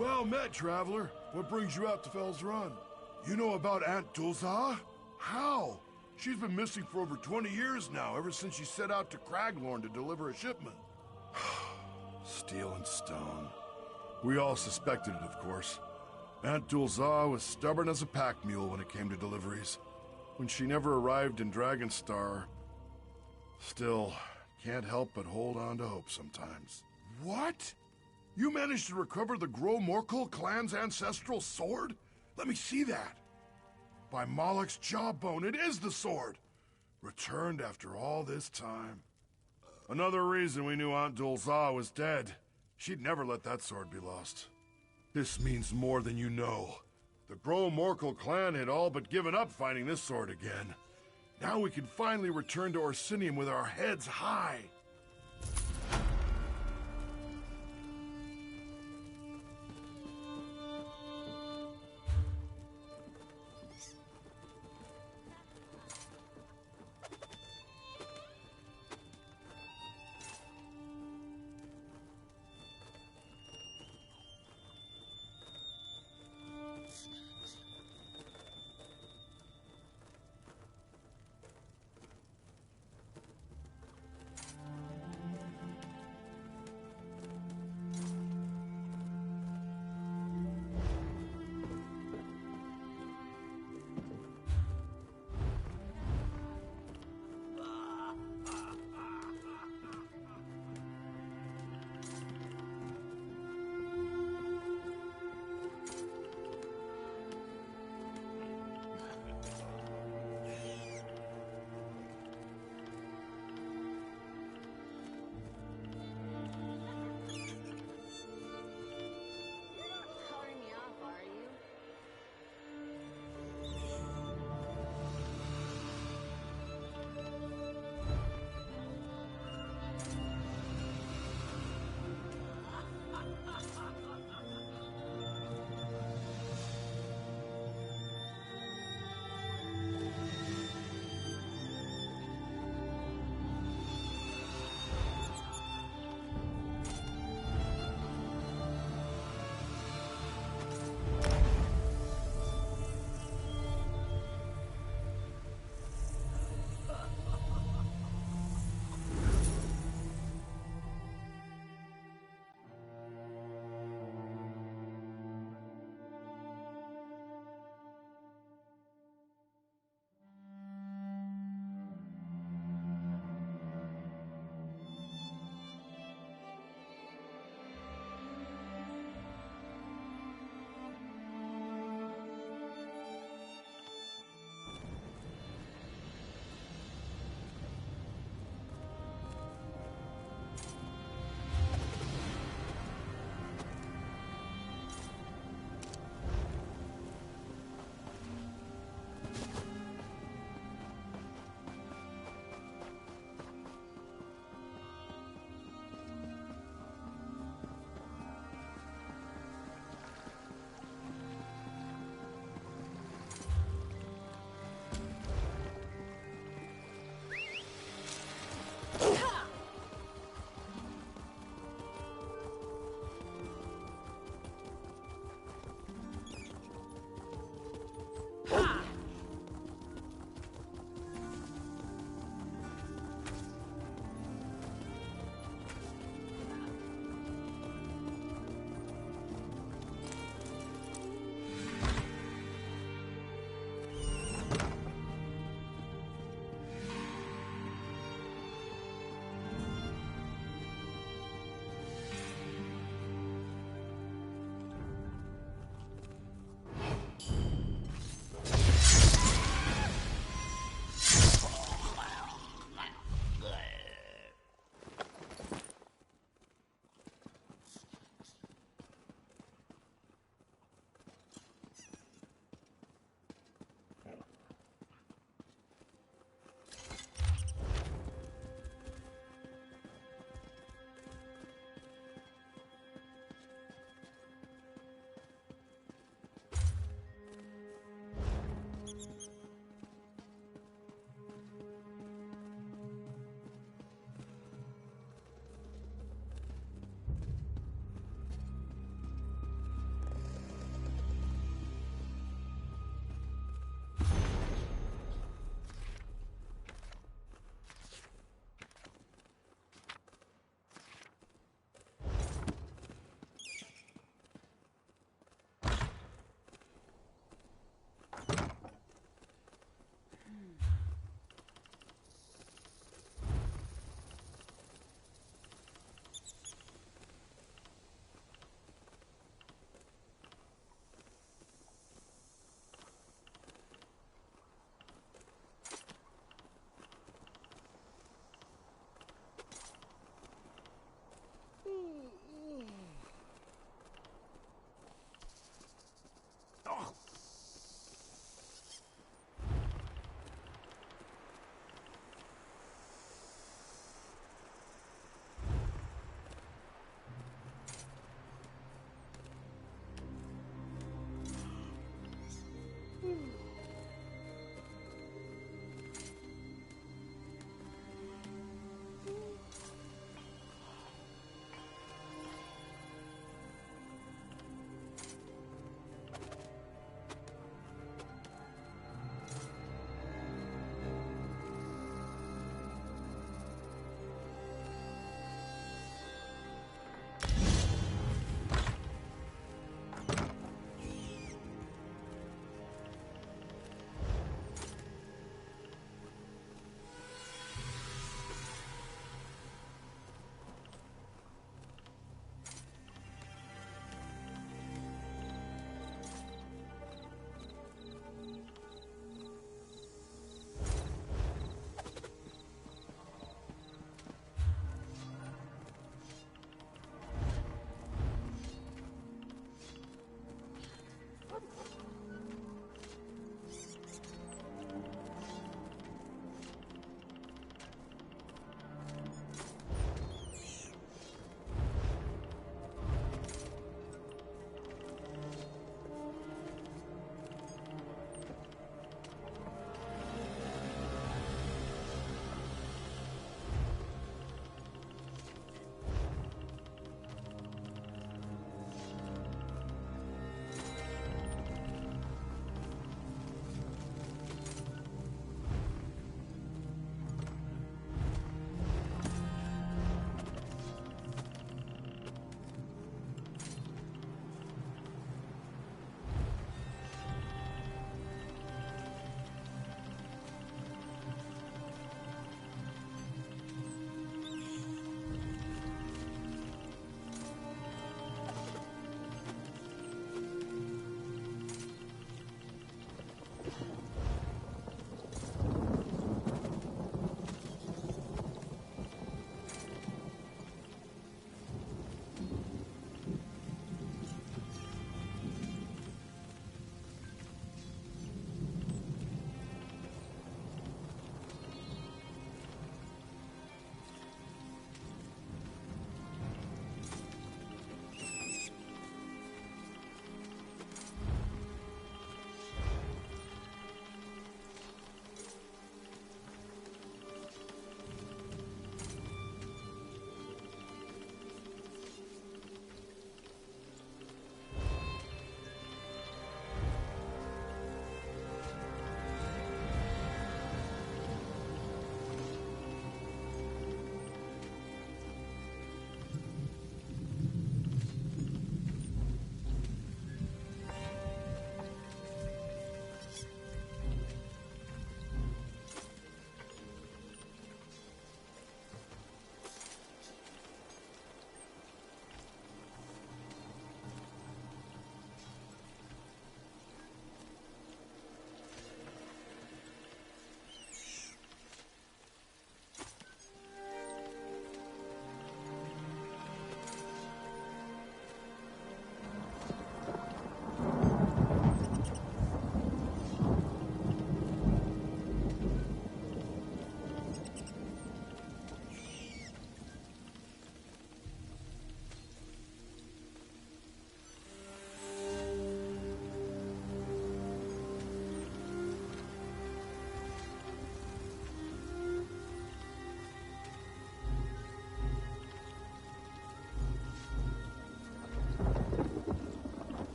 [SPEAKER 1] Well met, traveler. What brings you out to Fell's Run? You know about Aunt Dulzar? How? She's been missing for over 20 years now, ever since she set out to Craglorn to deliver a shipment. Steel and stone. We all suspected it, of course. Aunt Dulzar was stubborn as a pack mule when it came to deliveries. When she never arrived in Dragonstar... Still, can't help but hold on to hope sometimes. What? You managed to recover the Gro Morkel clan's ancestral sword? Let me see that. By Moloch's jawbone, it is the sword! Returned after all this time. Another reason we knew Aunt Dulzah was dead. She'd never let that sword be lost. This means more than you know. The Gro Morkel clan had all but given up finding this sword again. Now we can finally return to Orsinium with our heads high.